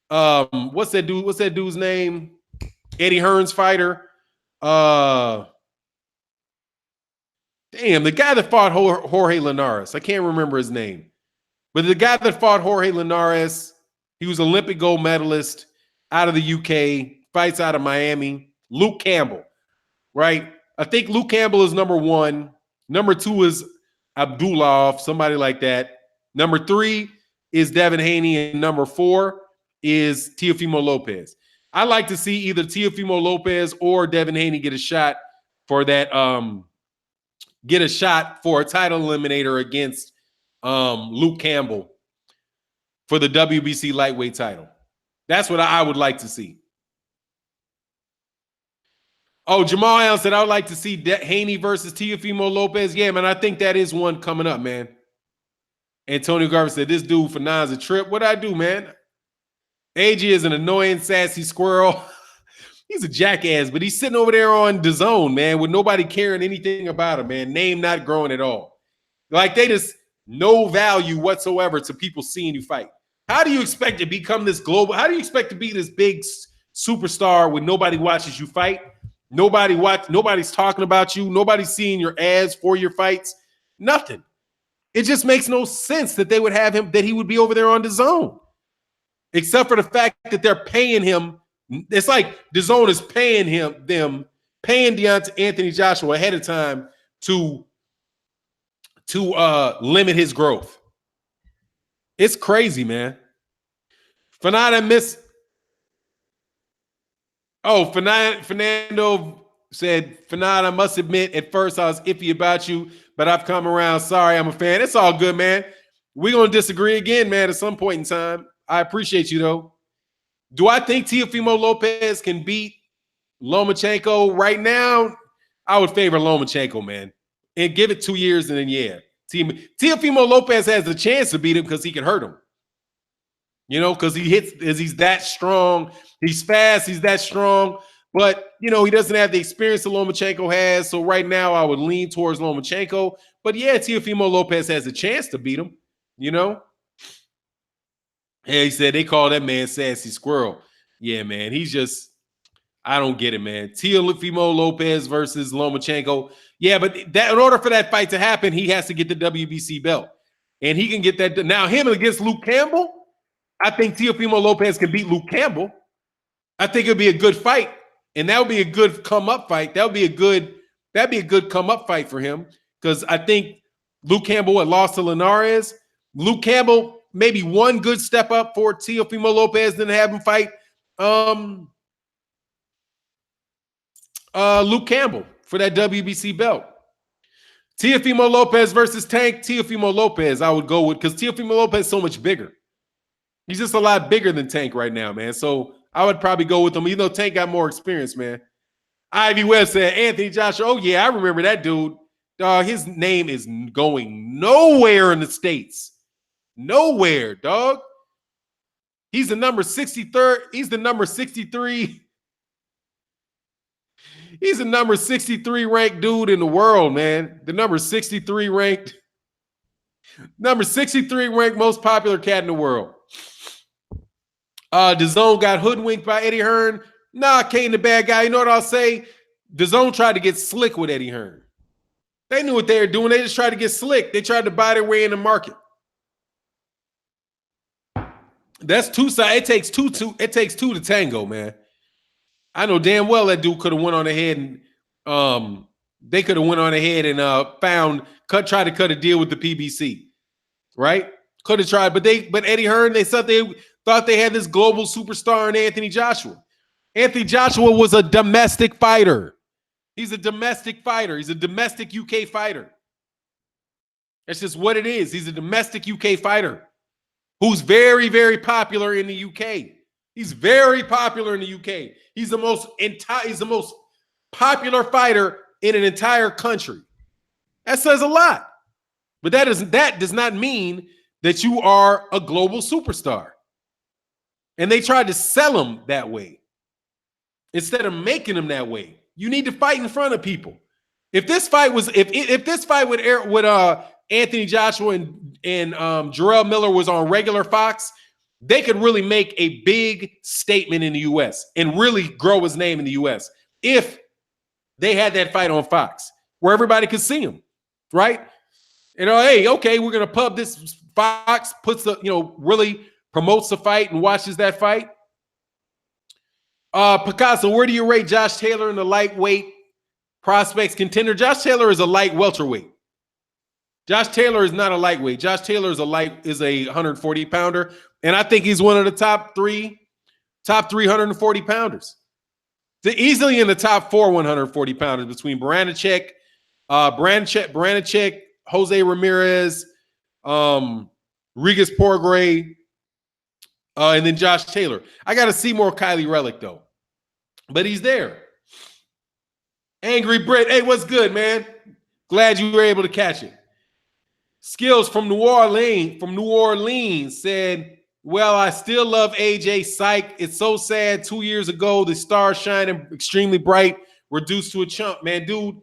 what's that dude's name? Eddie Hearn's fighter. Damn, the guy that fought Jorge Linares. I can't remember his name. But the guy that fought Jorge Linares, he was Olympic gold medalist out of the UK, fights out of Miami. Luke Campbell, right? I think Luke Campbell is number 1. Number 2 is Abdullah, somebody like that. Number 3 is Devin Haney, and number 4 is Teofimo Lopez. I like to see either Teofimo Lopez or Devin Haney get a shot for that. Get a shot for a title eliminator against Luke Campbell for the WBC lightweight title. That's what I would like to see. Oh, Jamal Allen said, I would like to see Haney versus Teofimo Lopez. Yeah, man, I think that is one coming up, man. Antonio Garvin said, this dude Fannon's a trip. What'd I do, man? AG is an annoying, sassy squirrel. He's a jackass, but he's sitting over there on DAZN, man, with nobody caring anything about him, man. Name not growing at all. Like, they just no value whatsoever to people seeing you fight. How do you expect to become this global? How do you expect to be this big superstar when nobody watches you fight? Nobody's talking about you. Nobody's seeing your ads for your fights. Nothing. It just makes no sense that they would have him, that he would be over there on DAZN. Except for the fact that they're paying him. It's like DAZN is paying paying Anthony Joshua ahead of time to limit his growth. It's crazy, man. Fernando said, Fannon, I must admit, at first I was iffy about you, but I've come around. Sorry, I'm a fan. It's all good, man. We're going to disagree again, man, at some point in time. I appreciate you, though. Do I think Teofimo Lopez can beat Lomachenko right now? I would favor Lomachenko, man. And give it 2 years, and then, yeah. Teofimo Lopez has a chance to beat him because he can hurt him. Because he's that strong. He's fast. He's that strong. But, he doesn't have the experience that Lomachenko has. So right now I would lean towards Lomachenko. But, yeah, Teofimo Lopez has a chance to beat him, Yeah, he said they call that man sassy squirrel. Yeah, man. He's just, I don't get it, man. Teofimo Lopez versus Lomachenko. Yeah, but in order for that fight to happen, he has to get the WBC belt. And he can get that. Now, him against Luke Campbell, I think Teofimo Lopez can beat Luke Campbell. I think it'd be a good fight. And that would be a good come-up fight. That'd be a good come-up fight for him. Because I think Luke Campbell had lost to Linares. Luke Campbell, maybe one good step up for Teofimo Lopez, then have him fight Luke Campbell for that WBC belt. Teofimo Lopez versus Tank. Teofimo Lopez, I would go with, because Teofimo Lopez is so much bigger. He's just a lot bigger than Tank right now, man. So I would probably go with him, even though Tank got more experience, man. Ivy West said Anthony Joshua. Oh yeah, I remember that dude. Dog, his name is going nowhere in the States. Nowhere, dog. He's the number 63rd. He's the number 63. He's the number 63 ranked dude in the world, man. The number 63 ranked. Number 63 ranked most popular cat in the world. Dazn got hoodwinked by Eddie Hearn. Nah, Kane the bad guy. You know what I'll say? Dazn tried to get slick with Eddie Hearn. They knew what they were doing. They just tried to get slick. They tried to buy their way in the market. That's two sides. It takes two to tango, man. I know damn well that dude could have went on ahead and they could have went on ahead and tried to cut a deal with the PBC, right? Could have tried, but Eddie Hearn, they thought they had this global superstar in Anthony Joshua. Anthony Joshua was a domestic fighter. He's a domestic fighter. He's a domestic UK fighter. That's just what it is. He's a domestic UK fighter who's very, very popular in the UK. He's very popular in the UK. He's the most popular fighter in an entire country. That says a lot. But that does not mean that you are a global superstar. And they tried to sell him that way instead of making him that way. You need to fight in front of people. If this fight was if this fight with Anthony Joshua and Jarrell Miller was on regular Fox, they could really make a big statement in the U.S. and really grow his name in the U.S. if they had that fight on Fox where everybody could see him, right? Hey, okay, we're gonna pub this. Fox puts really promotes the fight and watches that fight. Picasso, where do you rate Josh Taylor in the lightweight prospects contender? Josh Taylor is a light welterweight. Josh Taylor is not a lightweight. Josh Taylor is a 140 pounder, and I think he's one of the top 340 pounders. They're easily in the top 4 140 pounders between Baranchyk, Jose Ramirez, Regis Porgray, and then Josh Taylor. I got to see more Kylie Relic, though. But he's there. Angry Brit. Hey, what's good, man? Glad you were able to catch it. Skills from New Orleans said, well, I still love AJ Psych. It's so sad. 2 years ago, the star shining extremely bright, reduced to a chump, man. Dude,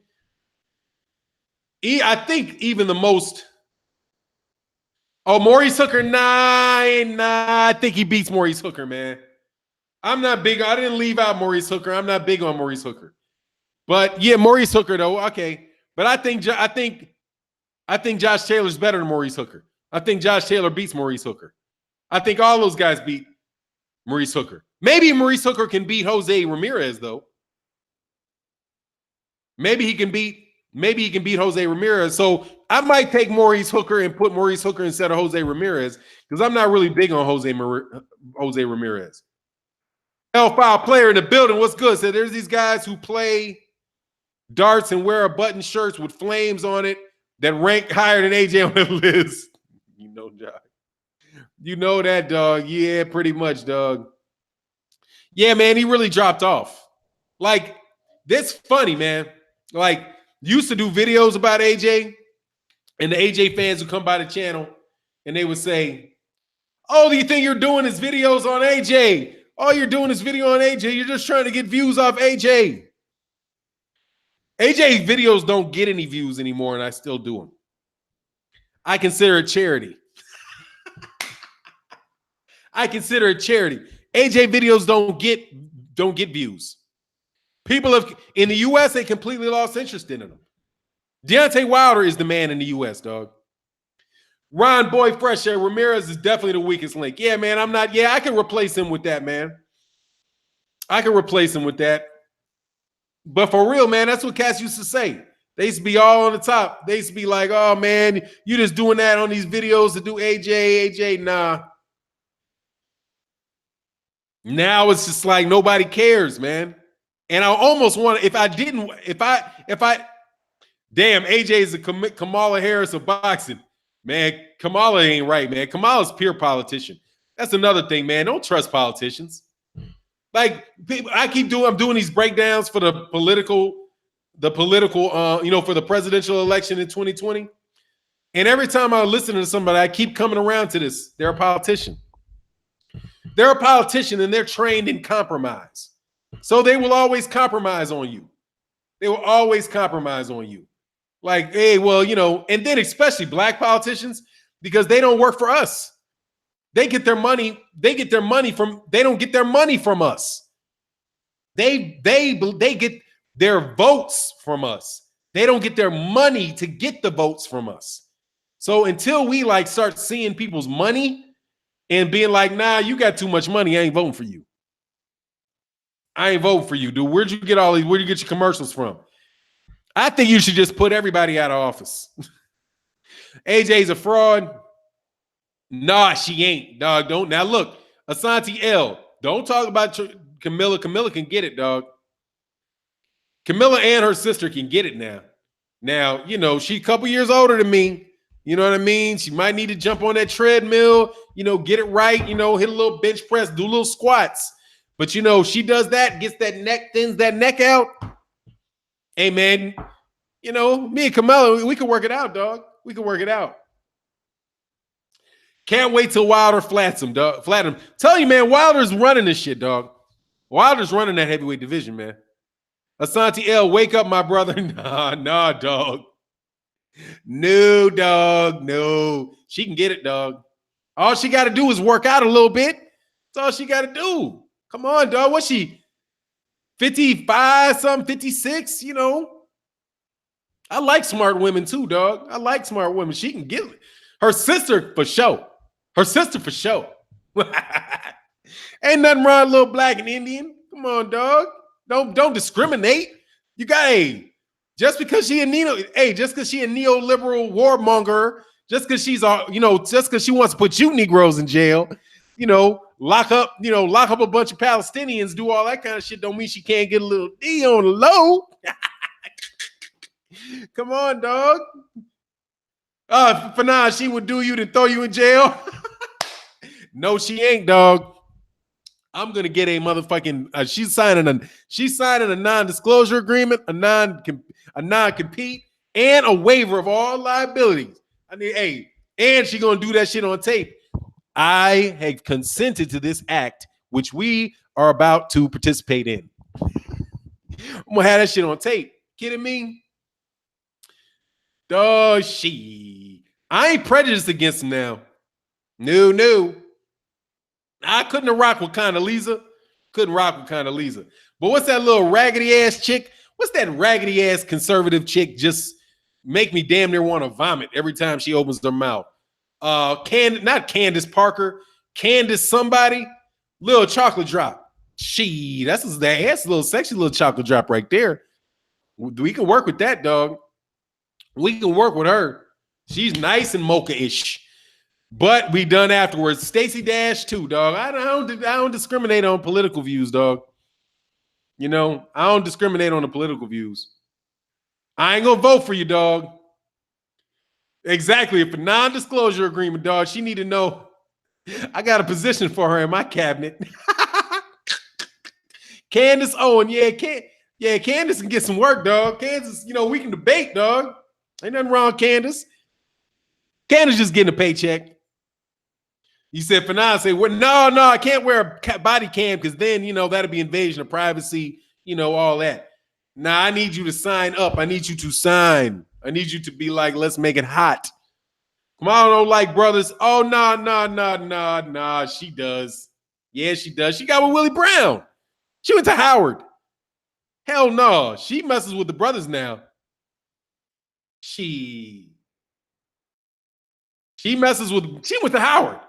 I think even the most... Oh, Maurice Hooker, nah, I think he beats Maurice Hooker, man. I'm not big. I didn't leave out Maurice Hooker. I'm not big on Maurice Hooker. But yeah, Maurice Hooker though, okay. But I think Josh Taylor's better than Maurice Hooker. I think Josh Taylor beats Maurice Hooker. I think all those guys beat Maurice Hooker. Maybe Maurice Hooker can beat Jose Ramirez though. Maybe he can beat Jose Ramirez. So I might take Maurice Hooker and put Maurice Hooker instead of Jose Ramirez because I'm not really big on Jose Ramirez. L5 player in the building. What's good? So there's these guys who play darts and wear a button shirts with flames on it that rank higher than AJ on the list. You know, Josh. You know that, dog. Yeah, pretty much, dog. Yeah, man, he really dropped off. Like, that's funny, man. Like, used to do videos about AJ, and the AJ fans would come by the channel, and they would say, oh, do you think you're doing his videos on AJ? All you're doing is video on AJ. You're just trying to get views off AJ. AJ videos don't get any views anymore, and I still do them. I consider it charity. I consider it charity. AJ videos don't get views. People in the U.S., they completely lost interest in them. Deontay Wilder is the man in the U.S., dog. Ron Boy Fresh Air Ramirez is definitely the weakest link. Yeah, man, I'm not. Yeah, I can replace him with that, man. I can replace him with that. But for real, man, that's what cats used to say. They used to be all on the top. They used to be like, oh, man, you just doing that on these videos to do AJ, nah. Now it's just like nobody cares, man. And I almost want to, damn, AJ is a Kamala Harris of boxing. Man, Kamala ain't right, man. Kamala's pure politician. That's another thing, man. Don't trust politicians. Like I'm doing these breakdowns for the political, for the presidential election in 2020. And every time I listen to somebody, I keep coming around to this. They're a politician. They're a politician and they're trained in compromise. So they will always compromise on you. They will always compromise on you. Like, hey, well, and then especially black politicians, because they don't work for us. They get their money. They don't get their money from us. They get their votes from us. They don't get their money to get the votes from us. So until we start seeing people's money and being like, nah, you got too much money, I ain't voting for you. I ain't voting for you, dude. Where'd you get your commercials from? I think you should just put everybody out of office. AJ's a fraud. Nah, she ain't, dog. Don't. Now look, Asante L, don't talk about Camilla. Camilla can get it, dog. Camilla and her sister can get it now. Now, she's a couple years older than me. You know what I mean? She might need to jump on that treadmill, get it right, hit a little bench press, do little squats. But, she does that, gets that neck, thins that neck out. Hey, man, me and Camilla, we can work it out, dog. We can work it out. Can't wait till Wilder flats him, dog. Flat him. Tell you, man, Wilder's running this shit, dog. Wilder's running that heavyweight division, man. Asante L, wake up, my brother. Nah, dog. No, dog. No. She can get it, dog. All she got to do is work out a little bit. That's all she got to do. Come on, dog. What's she? 55, something, 56, I like smart women too, dog. I like smart women. She can get it. Her sister for sure. Ain't nothing wrong, little black and Indian. Come on, dog. Don't discriminate. You got just because she a neoliberal warmonger, just because she's just because she wants to put you Negroes in jail, lock up a bunch of Palestinians, do all that kind of shit, don't mean she can't get a little D on the low. Come on, dog. Fannon, she would do you to throw you in jail. No, she ain't, dog. I'm gonna get a motherfucking. She's signing a non-disclosure agreement, a non-compete, and a waiver of all liabilities. And she gonna do that shit on tape. I have consented to this act, which we are about to participate in. I'm gonna have that shit on tape. Kidding me? Oh, I ain't prejudiced against him now. No. I couldn't have rocked with Condoleezza. But what's that little raggedy ass chick? What's that raggedy ass conservative chick just make me damn near want to vomit every time she opens her mouth? Not Candace Parker. Candace somebody. Little chocolate drop. That's a little sexy little chocolate drop right there. We can work with that, dog. We can work with her. She's nice and mocha-ish. But we done afterwards. Stacey Dash too, dog. I don't discriminate on political views, dog. I don't discriminate on the political views. I ain't gonna vote for you, dog. Exactly. If a non-disclosure agreement, dog, she need to know I got a position for her in my cabinet. Candace Owen, Candace can get some work, dog. Candace, we can debate, dog. Ain't nothing wrong with Candace. Candace just getting a paycheck. You said Fannon say, well, no, I can't wear a body cam because then, that'll be invasion of privacy, all that. Nah, I need you to sign up. I need you to sign. I need you to be like, let's make it hot. Come on, don't like brothers. Oh, nah. She does. Yeah, she does. She got with Willie Brown. She went to Howard. Hell no. She messes with the brothers now. She went to Howard.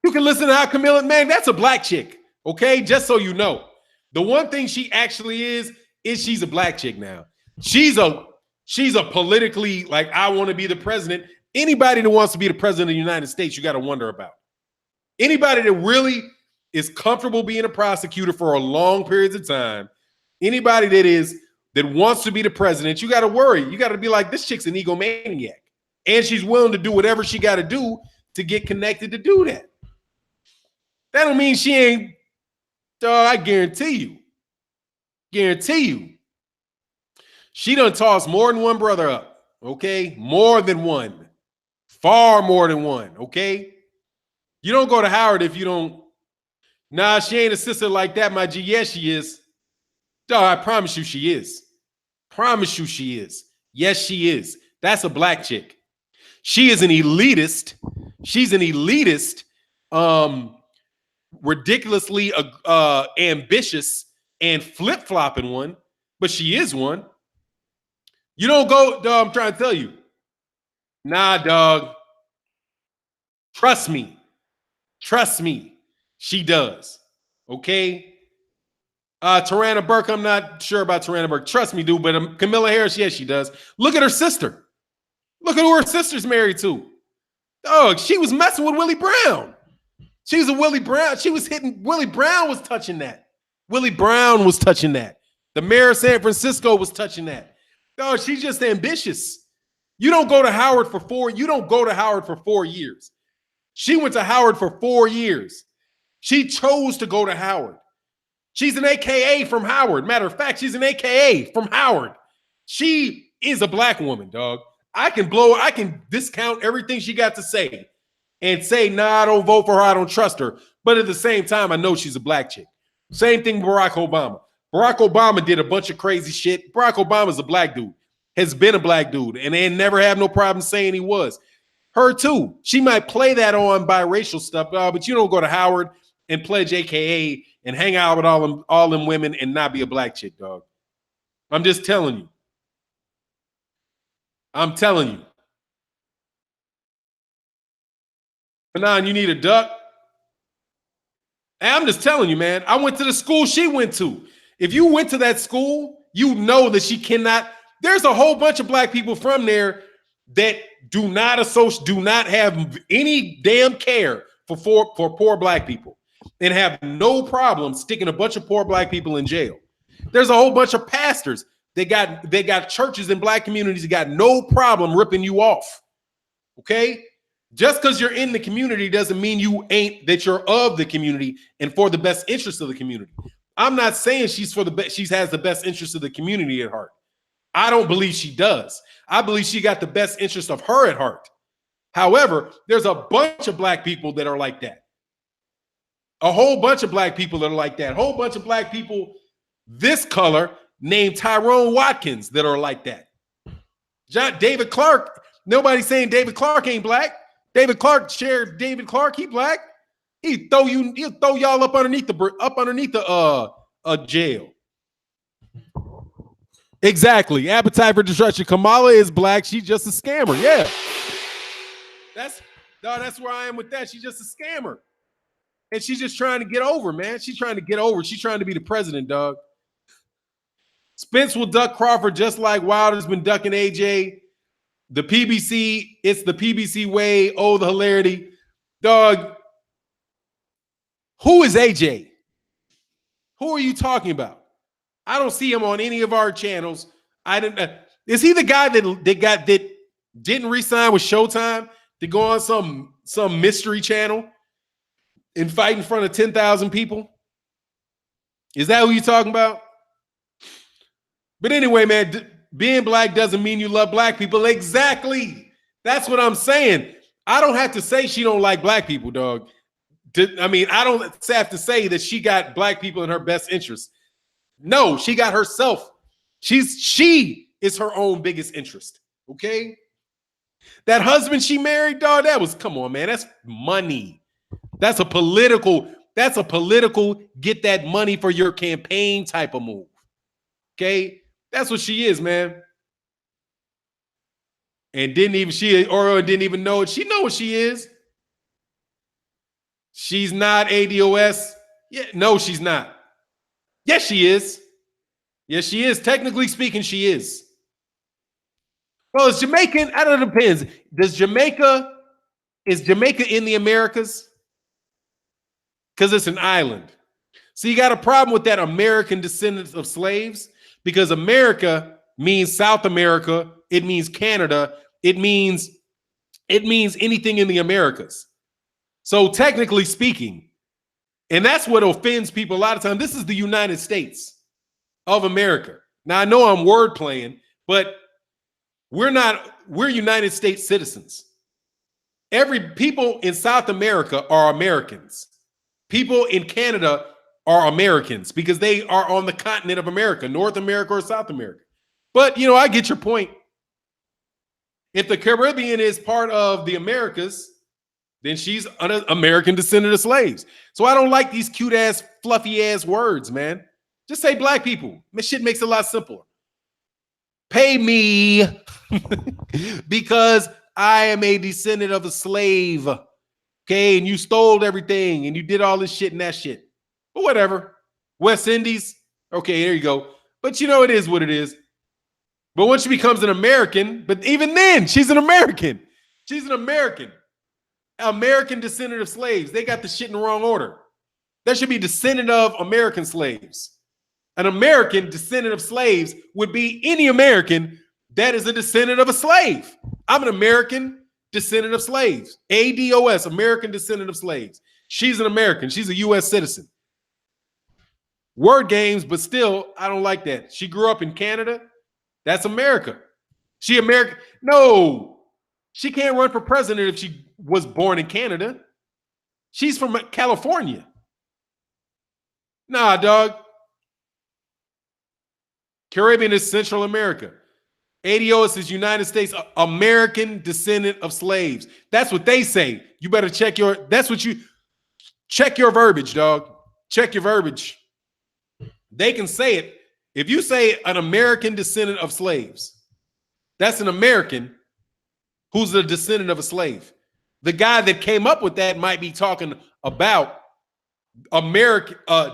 You can listen to how Camilla, man, that's a black chick. Okay, just so you know. The one thing she actually is she's a black chick now. She's a politically, I want to be the president. Anybody that wants to be the president of the United States, you got to wonder about. Anybody that really is comfortable being a prosecutor for a long periods of time, anybody that wants to be the president, you got to worry. You got to be like, this chick's an egomaniac. And she's willing to do whatever she got to do to get connected to do that. That don't mean she ain't Dog, I guarantee you, she done tossed more than one brother up, okay? More than one. Far more than one, okay? You don't go to Howard if you don't. Nah, she ain't a sister like that, my G. Yes, she is. Dog, I promise you she is. Promise you she is. Yes, she is. That's a black chick. She is an elitist. She's an elitist, ridiculously ambitious and flip-flopping one, but she is one. You don't go, dog, I'm trying to tell you. Nah, dog. Trust me. Trust me. She does. Okay? Tarana Burke, I'm not sure about Tarana Burke. Trust me, dude, but Camilla Harris, yes, she does. Look at her sister. Look at who her sister's married to. Dog, she was messing with Willie Brown. She was a Willie Brown. She was hitting, Willie Brown was touching that. Willie Brown was touching that. The mayor of San Francisco was touching that. Dog, she's just ambitious. You don't go to Howard for 4 years. She went to Howard for 4 years. She chose to go to Howard. She's an AKA from Howard. Matter of fact, she's an AKA from Howard. She is a black woman, dog. I can discount everything she got to say and say, nah, I don't vote for her. I don't trust her. But at the same time, I know she's a black chick. Same thing with Barack Obama. Barack Obama did a bunch of crazy shit. Barack Obama's a black dude, has been a black dude, and they never have no problem saying he was. Her too. She might play that on biracial stuff, but you don't go to Howard and pledge AKA and hang out with all them women and not be a black chick, dog. I'm just telling you. I'm telling you. Fannon, you need a duck? And I'm just telling you, man. I went to the school she went to. If you went to that school, you know that she cannot. There's a whole bunch of black people from there that do not have any damn care for poor black people and have no problem sticking a bunch of poor black people in jail. There's a whole bunch of pastors. They got churches in black communities that got no problem ripping you off. Okay? Just because you're in the community doesn't mean that you're of the community and for the best interest of the community. I'm not saying she has the best interest of the community at heart. I don't believe she does. I believe she got the best interest of her at heart. However, there's a bunch of black people that are like that. A whole bunch of black people that are like that. A whole bunch of black people this color named Tyrone Watkins that are like that. David Clark, nobody's saying David Clark ain't black. Sheriff David Clark, he black. He'll throw y'all up underneath the jail. Exactly. Appetite for destruction. Kamala is black. She's just a scammer. Yeah. That's where I am with that. She's just a scammer. And she's just trying to get over, man. She's trying to get over. She's trying to be the president, dog. Spence will duck Crawford just like Wilder's been ducking AJ. The PBC, it's the PBC way. Oh, the hilarity. Dog, who is AJ? Who are you talking about? I don't see him on any of our channels. Is he the guy that didn't re-sign with Showtime to go on some mystery channel and fight in front of 10,000 people? Is that who you're talking about? But anyway, man, being black doesn't mean you love black people. Exactly. That's what I'm saying. I don't have to say she don't like black people, dog. I mean, I don't have to say that she got black people in her best interest. No, she got herself. She is her own biggest interest. Okay. That husband she married, dog, come on, man. That's money. That's a political get that money for your campaign type of move. Okay. That's what she is, man. And didn't even know it. She know what she is. She's not ADOS. Yeah, no, she's not. Yes, she is. Yes, she is. Technically speaking, she is. Well, is Jamaican? I don't know. It depends. Is Jamaica in the Americas? Because it's an island. So you got a problem with that American descendants of slaves? Because America means South America. It means Canada. It means anything in the Americas. So technically speaking, And that's what offends people a lot of times. This is the United States of America. Now, I know I'm word playing, but we're United States citizens. People in South America are Americans. People in Canada are Americans because they are on the continent of America, North America or South America. But, I get your point. If the Caribbean is part of the Americas, then she's an American descendant of slaves. So I don't like these cute ass, fluffy ass words, man. Just say black people. This shit makes it a lot simpler. Pay me because I am a descendant of a slave. Okay, and you stole everything and you did all this shit and that shit. But whatever. West Indies. Okay, there you go. But it is what it is. But when she becomes an American, but even then, she's an American. She's an American. American descendant of slaves. They got the shit in the wrong order. That should be descendant of American slaves. An American descendant of slaves would be any American that is a descendant of a slave. I'm an American descendant of slaves. ADOS, American descendant of slaves. She's an American. She's a U.S. citizen. Word games, but still, I don't like that. She grew up in Canada. That's America. She American. No, she can't run for president if she was born in Canada. She's from California. Nah, dog. Caribbean is Central America. ADOS is United States, American descendant of slaves. That's what they say. You better check your verbiage, dog. Check your verbiage. They can say it. If you say an American descendant of slaves, that's an American who's a descendant of a slave. The guy that came up with that might be talking about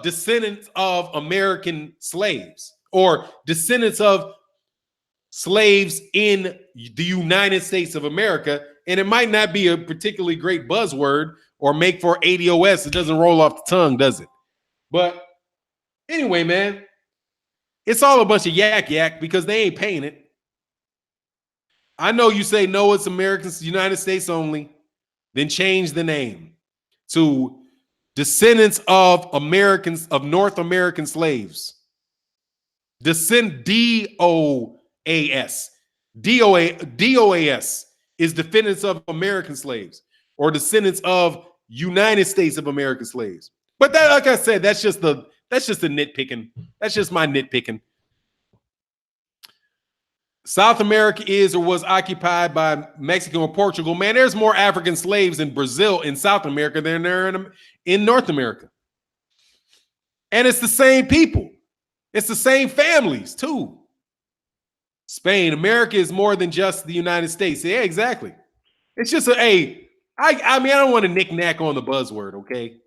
descendants of American slaves or descendants of slaves in the United States of America. And it might not be a particularly great buzzword or make for ADOS. It doesn't roll off the tongue, does it? But anyway, man, it's all a bunch of yak because they ain't paying it. I know you say, no, it's Americans, United States only. Then change the name to descendants of Americans, of North American slaves. DOAS. DOAS is descendants of American slaves or descendants of United States of American slaves. But that, like I said, that's just the nitpicking. That's just my nitpicking. South America is or was occupied by Mexico and Portugal. Man, there's more African slaves in Brazil, in South America, than there in North America. And it's the same people. It's the same families, too. Spain, America is more than just the United States. Yeah, exactly. It's just I don't want to knick-knack on the buzzword, okay?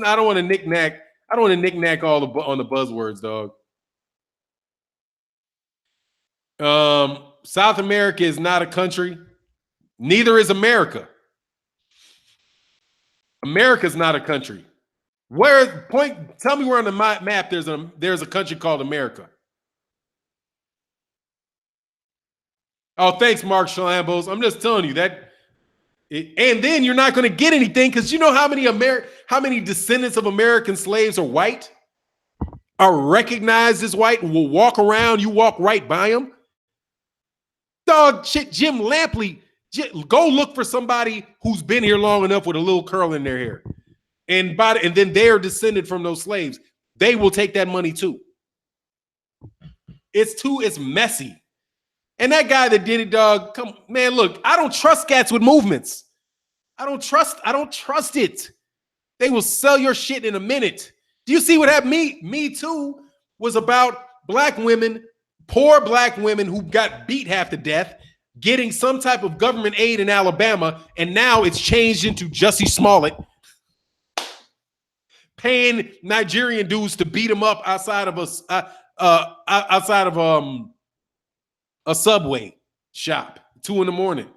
I don't want to knick-knack. I don't want to knick-knack on the buzzwords, dog. South America is not a country. Neither is America. America's not a country. Tell me where on the map there's a country called America. Oh, thanks, Mark Schlambos. I'm just telling you that. And then you're not going to get anything because you know how many descendants of American slaves are white, are recognized as white, and will walk around. You walk right by them. Dog, shit, Jim Lampley. Go look for somebody who's been here long enough with a little curl in their hair, and then they are descended from those slaves. They will take that money too. It's messy. And that guy that did it, dog, man, look, I don't trust cats with movements. I don't trust it. They will sell your shit in a minute. Do you see what happened? Me too was about black women, poor black women who got beat half to death, getting some type of government aid in Alabama, and now it's changed into Jussie Smollett paying Nigerian dudes to beat him up outside of a Subway shop, 2 a.m.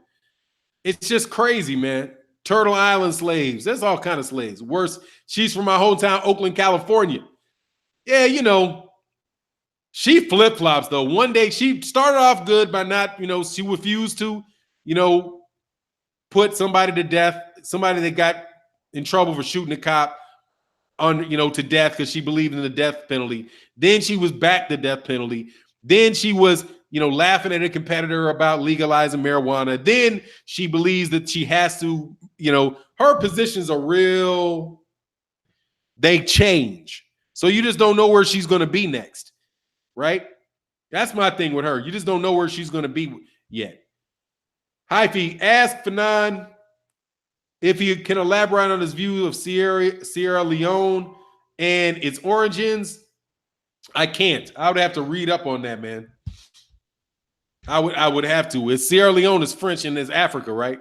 It's just crazy, man. Turtle Island slaves. There's all kind of slaves. Worse, she's from my hometown, Oakland, California. Yeah, she flip-flops, though. One day she started off good by not, she refused to, put somebody to death, somebody that got in trouble for shooting a cop. to death because she believed in the death penalty. Then she was back the death penalty. Then she was, laughing at a competitor about legalizing marijuana. Then she believes that she has to, her positions are real. They change. So you just don't know where she's going to be next, right? That's my thing with her. You just don't know where she's going to be yet. Hyphy, ask Fannon if he can elaborate on his view of Sierra Leone and its origins. I can't. I would have to read up on that, man. I would have to. It's Sierra Leone is French and it's Africa, right?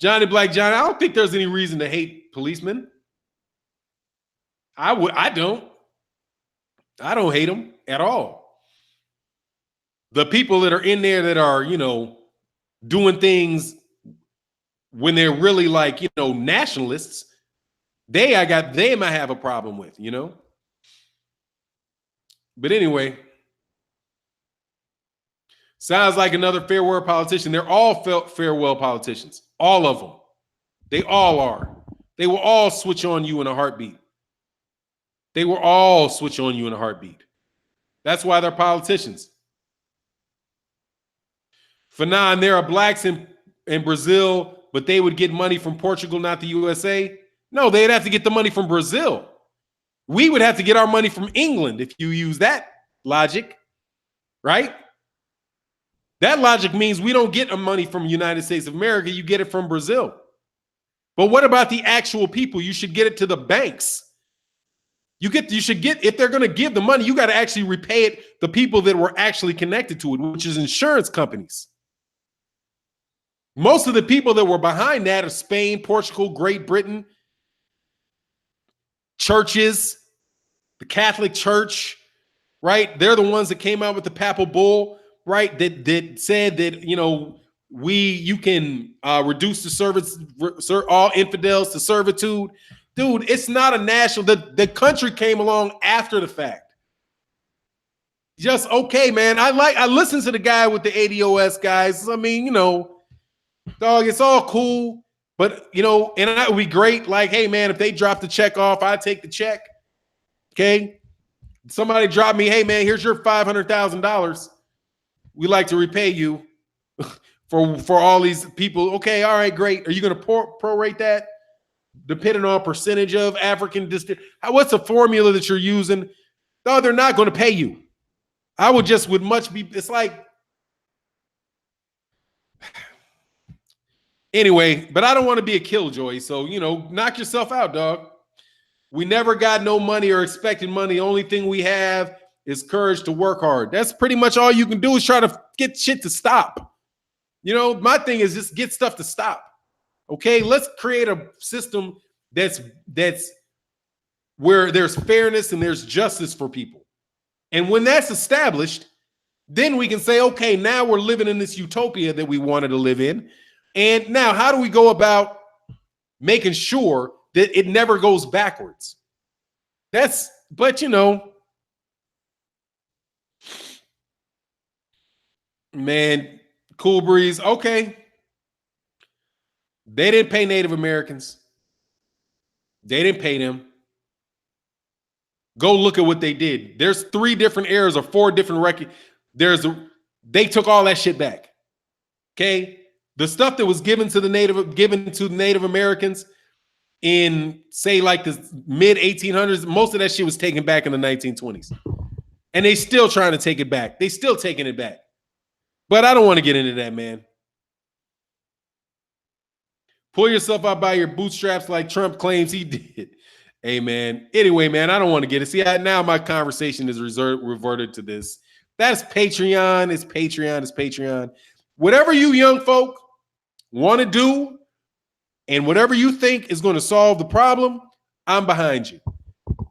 Johnny Black John, I don't think there's any reason to hate policemen. I don't hate them at all. The people that are in there that are, doing things when they're really like, nationalists, they might have a problem with, But anyway, sounds like another farewell politician. They're all farewell politicians. All of them. They all are. They will all switch on you in a heartbeat. They will all switch on you in a heartbeat. That's why they're politicians. Fannon, there are blacks in Brazil, but they would get money from Portugal, not the USA. No, they'd have to get the money from Brazil. We would have to get our money from England if you use that logic, right? That logic means we don't get money from the United States of America. You get it from Brazil. But what about the actual people? You should get it to the banks. You should get, if they're going to give the money, you got to actually repay it the people that were actually connected to it, which is insurance companies. Most of the people that were behind that are Spain, Portugal, Great Britain, churches, the Catholic Church, right? They're the ones that came out with the papal bull, right? That said that, you can reduce the service, all infidels to servitude. Dude, it's not a national, the country came along after the fact. Just okay, man. I listen to the guy with the ADOS guys. I mean, dog, it's all cool, but and that would be great. Like, hey man, if they drop the check off, I take the check. Okay. Somebody drop me, hey man, here's your $500,000. We like to repay you for all these people. Okay, all right, great. Are you going to prorate that? Depending on percentage of African district, what's the formula that you're using? No, they're not going to pay you. It's like, anyway, but I don't want to be a killjoy. So, knock yourself out, dog. We never got no money or expected money. The only thing we have is courage to work hard. That's pretty much all you can do is try to get shit to stop. My thing is just get stuff to stop. Okay, let's create a system that's where there's fairness and there's justice for people. And when that's established, then we can say, okay, now we're living in this utopia that we wanted to live in. And now how do we go about making sure that it never goes backwards? Man, Cool Breeze, okay. They didn't pay Native Americans. They didn't pay them. Go look at what they did. There's 3 different eras or 4 different records. They took all that shit back. Okay? The stuff that was given to Native Americans in, say, like the mid 1800s, most of that shit was taken back in the 1920s. And they still trying to take it back. They still taking it back. But I don't want to get into that, man. Pull yourself out by your bootstraps like Trump claims he did. Hey, man. Anyway, man, I don't want to get it. See, now my conversation is reverted to this. That's Patreon. It's Patreon. It's Patreon. Whatever you young folk want to do and whatever you think is going to solve the problem, I'm behind you.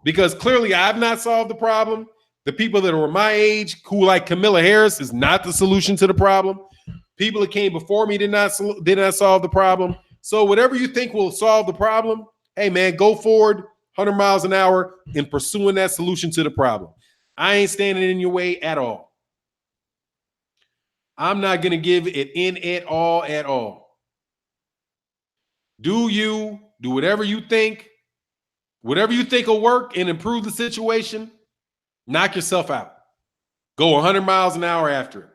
Because clearly I've not solved the problem. The people that are my age, who like Kamala Harris, is not the solution to the problem. People that came before me did not solve the problem. So whatever you think will solve the problem, hey, man, go forward 100 miles an hour in pursuing that solution to the problem. I ain't standing in your way at all. I'm not going to give it in at all. Do whatever you think Whatever you think will work and improve the situation, knock yourself out. Go 100 miles an hour after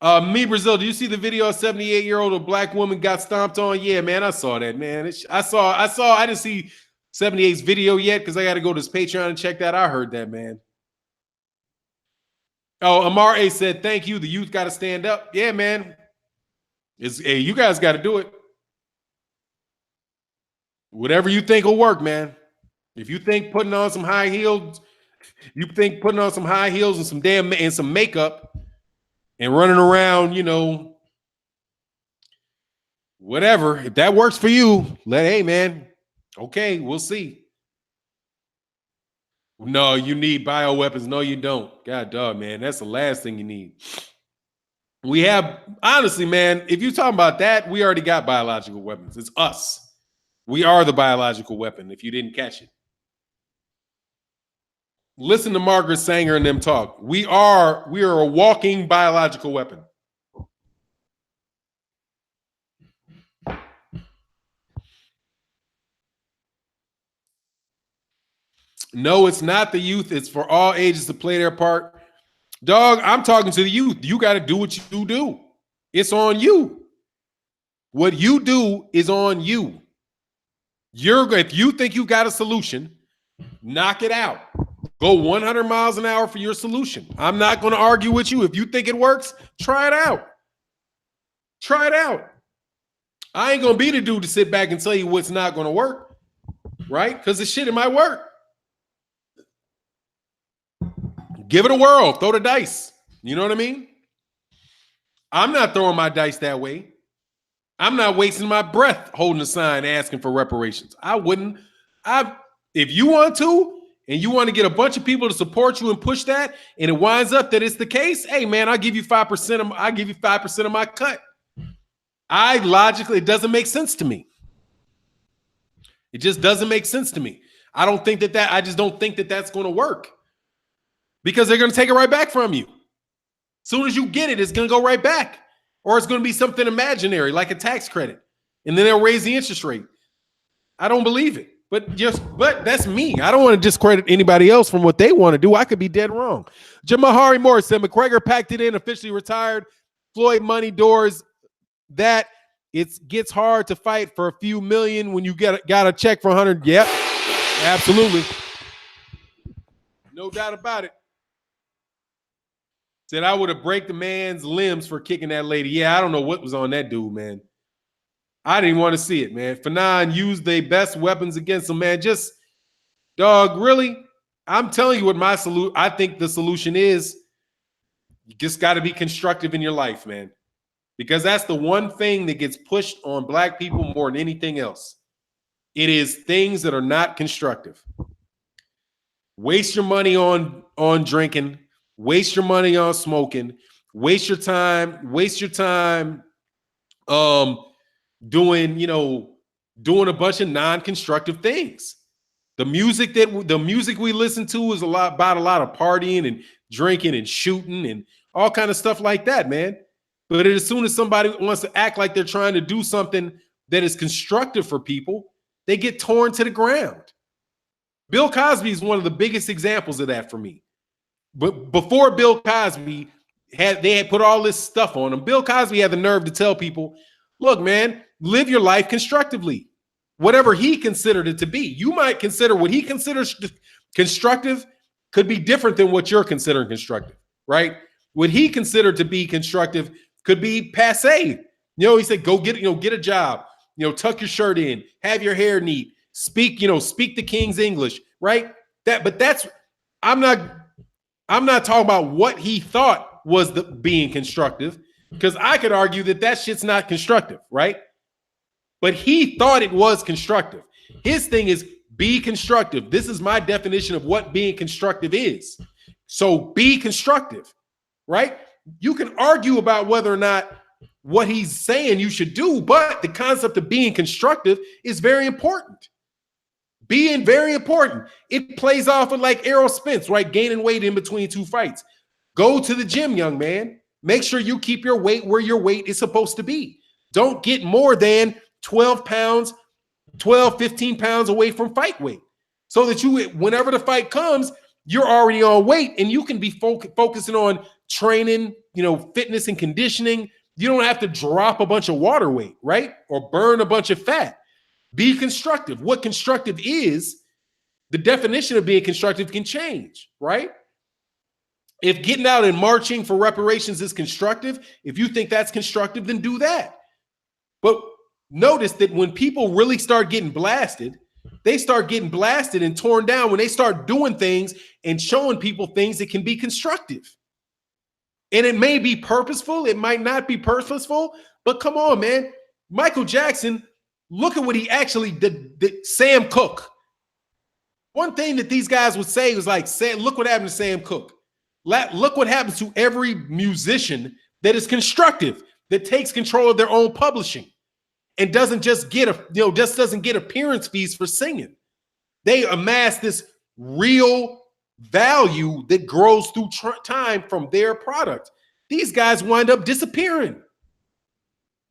it. Me Brazil, do you see the video of 78-year-old black woman got stomped on? Yeah, man, I saw that, man. I didn't see 78's video yet because I got to go to his Patreon and check that. I heard that, man. Oh, Amar A said, thank you. The youth got to stand up. Yeah, man. Hey, you guys got to do it. Whatever you think will work, man. If you think putting on some high heels, and some makeup and running around, whatever, if that works for you, hey, man, okay, we'll see. No, you need bioweapons. No, you don't. God dog, man, that's the last thing you need. We have, honestly, man, if you're talking about that, we already got biological weapons. It's us. We are the biological weapon, if you didn't catch it. Listen to Margaret Sanger and them talk. We are a walking biological weapon. No, it's not the youth. It's for all ages to play their part. Dog, I'm talking to the youth. You got to do what you do. It's on you. What you do is on you. If you think you got a solution, knock it out. Go 100 miles an hour for your solution. I'm not going to argue with you. If you think it works, try it out. Try it out. I ain't going to be the dude to sit back and tell you what's not going to work, right? Because the shit, it might work. Give it a whirl. Throw the dice. You know what I mean? I'm not throwing my dice that way. I'm not wasting my breath holding a sign asking for reparations. I wouldn't. If you want to, and you want to get a bunch of people to support you and push that, and it winds up that it's the case, hey man, I'll give you 5% of my cut. It doesn't make sense to me. It just doesn't make sense to me. I just don't think that that's going to work. Because they're going to take it right back from you. As soon as you get it, it's going to go right back. Or it's going to be something imaginary, like a tax credit. And then they'll raise the interest rate. I don't believe it. But that's me. I don't want to discredit anybody else from what they want to do. I could be dead wrong. Jamahari Morris said, McGregor packed it in, officially retired. Floyd money doors that it gets hard to fight for a few million when you got a check for 100. Yep, absolutely. No doubt about it. Said I would have break the man's limbs for kicking that lady. Yeah, I don't know what was on that dude, man. I didn't want to see it, man. Fannon used their best weapons against him, man. Just, dog, really? I'm telling you what I think the solution is. You just got to be constructive in your life, man. Because that's the one thing that gets pushed on black people more than anything else. It is things that are not constructive. Waste your money on drinking. Waste your money on smoking. Waste your time doing a bunch of non-constructive things. The music we listen to is about a lot of partying and drinking and shooting and all kind of stuff like that, man. But as soon as somebody wants to act like they're trying to do something that is constructive for people, they get torn to the ground. Bill Cosby is one of the biggest examples of that for me. But before Bill Cosby they had put all this stuff on him, Bill Cosby had the nerve to tell people, look, man, live your life constructively. Whatever he considered it to be. You might consider what he considers constructive could be different than what you're considering constructive, right? What he considered to be constructive could be passé. He said, go get a job, tuck your shirt in, have your hair neat, speak the King's English, right? I'm not talking about what he thought was being constructive, because I could argue that shit's not constructive, right? But he thought it was constructive. His thing is be constructive. This is my definition of what being constructive is. So be constructive, right? You can argue about whether or not what he's saying you should do, but the concept of being constructive is very important. Being very important. It plays off of like Errol Spence, right? Gaining weight in between two fights. Go to the gym, young man. Make sure you keep your weight where your weight is supposed to be. Don't get more than 12 pounds, 12, 15 pounds away from fight weight. so that you, whenever the fight comes, you're already on weight and you can be focusing on training, fitness and conditioning. You don't have to drop a bunch of water weight, right? Or burn a bunch of fat. Be constructive. What constructive is, the definition of being constructive can change, right? If getting out and marching for reparations is constructive, if you think that's constructive, then do that. But notice that when people really start getting blasted, they start getting blasted and torn down when they start doing things and showing people things that can be constructive. And it may be purposeful, it might not be purposeful, but come on, man. Michael Jackson, look at what he actually did. Sam Cooke. One thing that these guys would say was like, look what happened to Sam Cooke. Look what happens to every musician that is constructive, that takes control of their own publishing and doesn't just get doesn't get appearance fees for singing. They amass this real value that grows through time from their product. These guys wind up disappearing.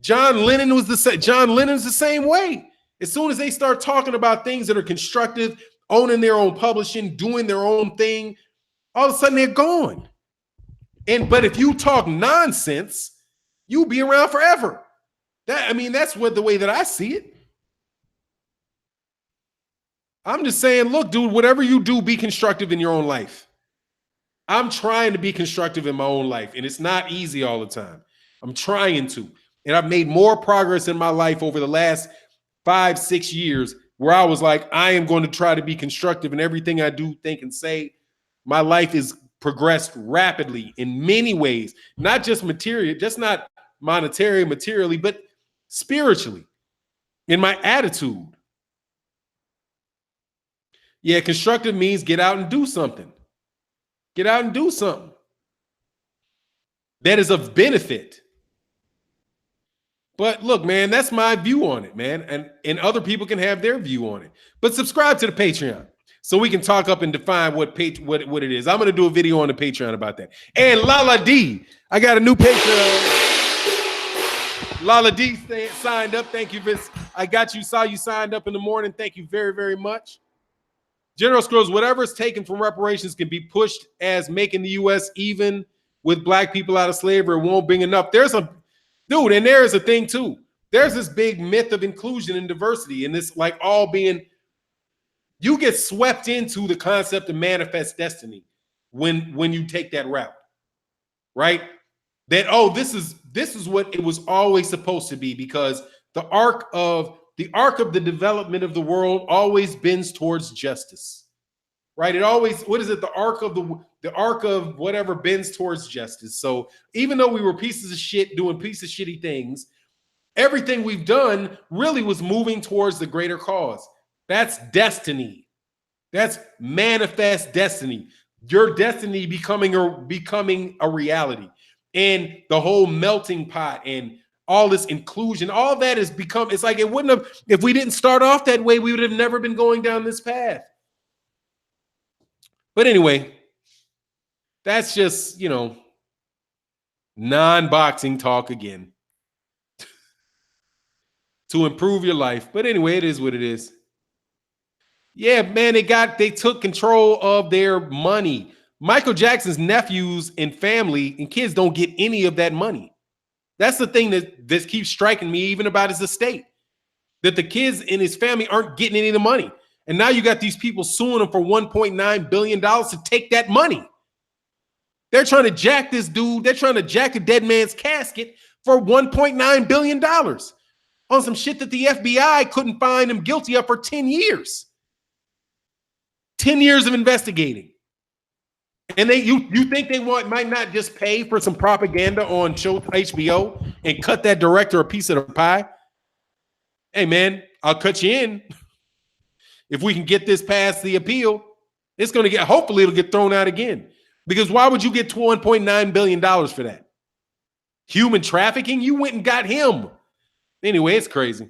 John Lennon's the same way. As soon as they start talking about things that are constructive, owning their own publishing, doing their own thing, all of a sudden they're gone. But if you talk nonsense, you'll be around forever. That's the way that I see it. I'm just saying, look, dude, whatever you do, be constructive in your own life. I'm trying to be constructive in my own life, and it's not easy all the time. I'm trying to. And I've made more progress in my life over the last 5-6 years where I was like, I am going to try to be constructive in everything I do, think, and say. My life is progressed rapidly in many ways, not just material, just not materially, but spiritually, in my attitude. Yeah, constructive means get out and do something. Get out and do something that is of benefit. But look, man, that's my view on it, man. And other people can have their view on it. But subscribe to the Patreon so we can talk up and define what it is. I'm going to do a video on the Patreon about that. And Lala D, I got a new Patreon. Lala D signed up. Thank you, Vince. Saw you signed up in the morning. Thank you very, very much. General Scrolls, whatever is taken from reparations can be pushed as making the U.S. even with black people out of slavery. It won't bring enough. There's a thing too. There's this big myth of inclusion and diversity, and this like all being, you get swept into the concept of manifest destiny when you take that route, right? That, this is what it was always supposed to be, because the arc of the development of the world always bends towards justice, right? It always, what is it? The arc of whatever bends towards justice. So even though we were pieces of shit doing pieces of shitty things, everything we've done really was moving towards the greater cause. That's destiny. That's manifest destiny. Your destiny becoming a reality. And the whole melting pot and all this inclusion, all that has become, it's like it wouldn't have, if we didn't start off that way, we would have never been going down this path. But anyway, that's just, non-boxing talk again to improve your life. But anyway, it is what it is. Yeah, man, they took control of their money. Michael Jackson's nephews and family and kids don't get any of that money. That's the thing that keeps striking me even about his estate, that the kids in his family aren't getting any of the money. And now you got these people suing him for $1.9 billion to take that money. They're trying to jack this dude. They're trying to jack a dead man's casket for $1.9 billion on some shit that the FBI couldn't find him guilty of for 10 years. 10 years of investigating. And you think they might not just pay for some propaganda on HBO and cut that director a piece of the pie? Hey, man, I'll cut you in. If we can get this past the appeal, hopefully it'll get thrown out again. Because why would you get $1.9 billion for that? Human trafficking? You went and got him. Anyway, it's crazy.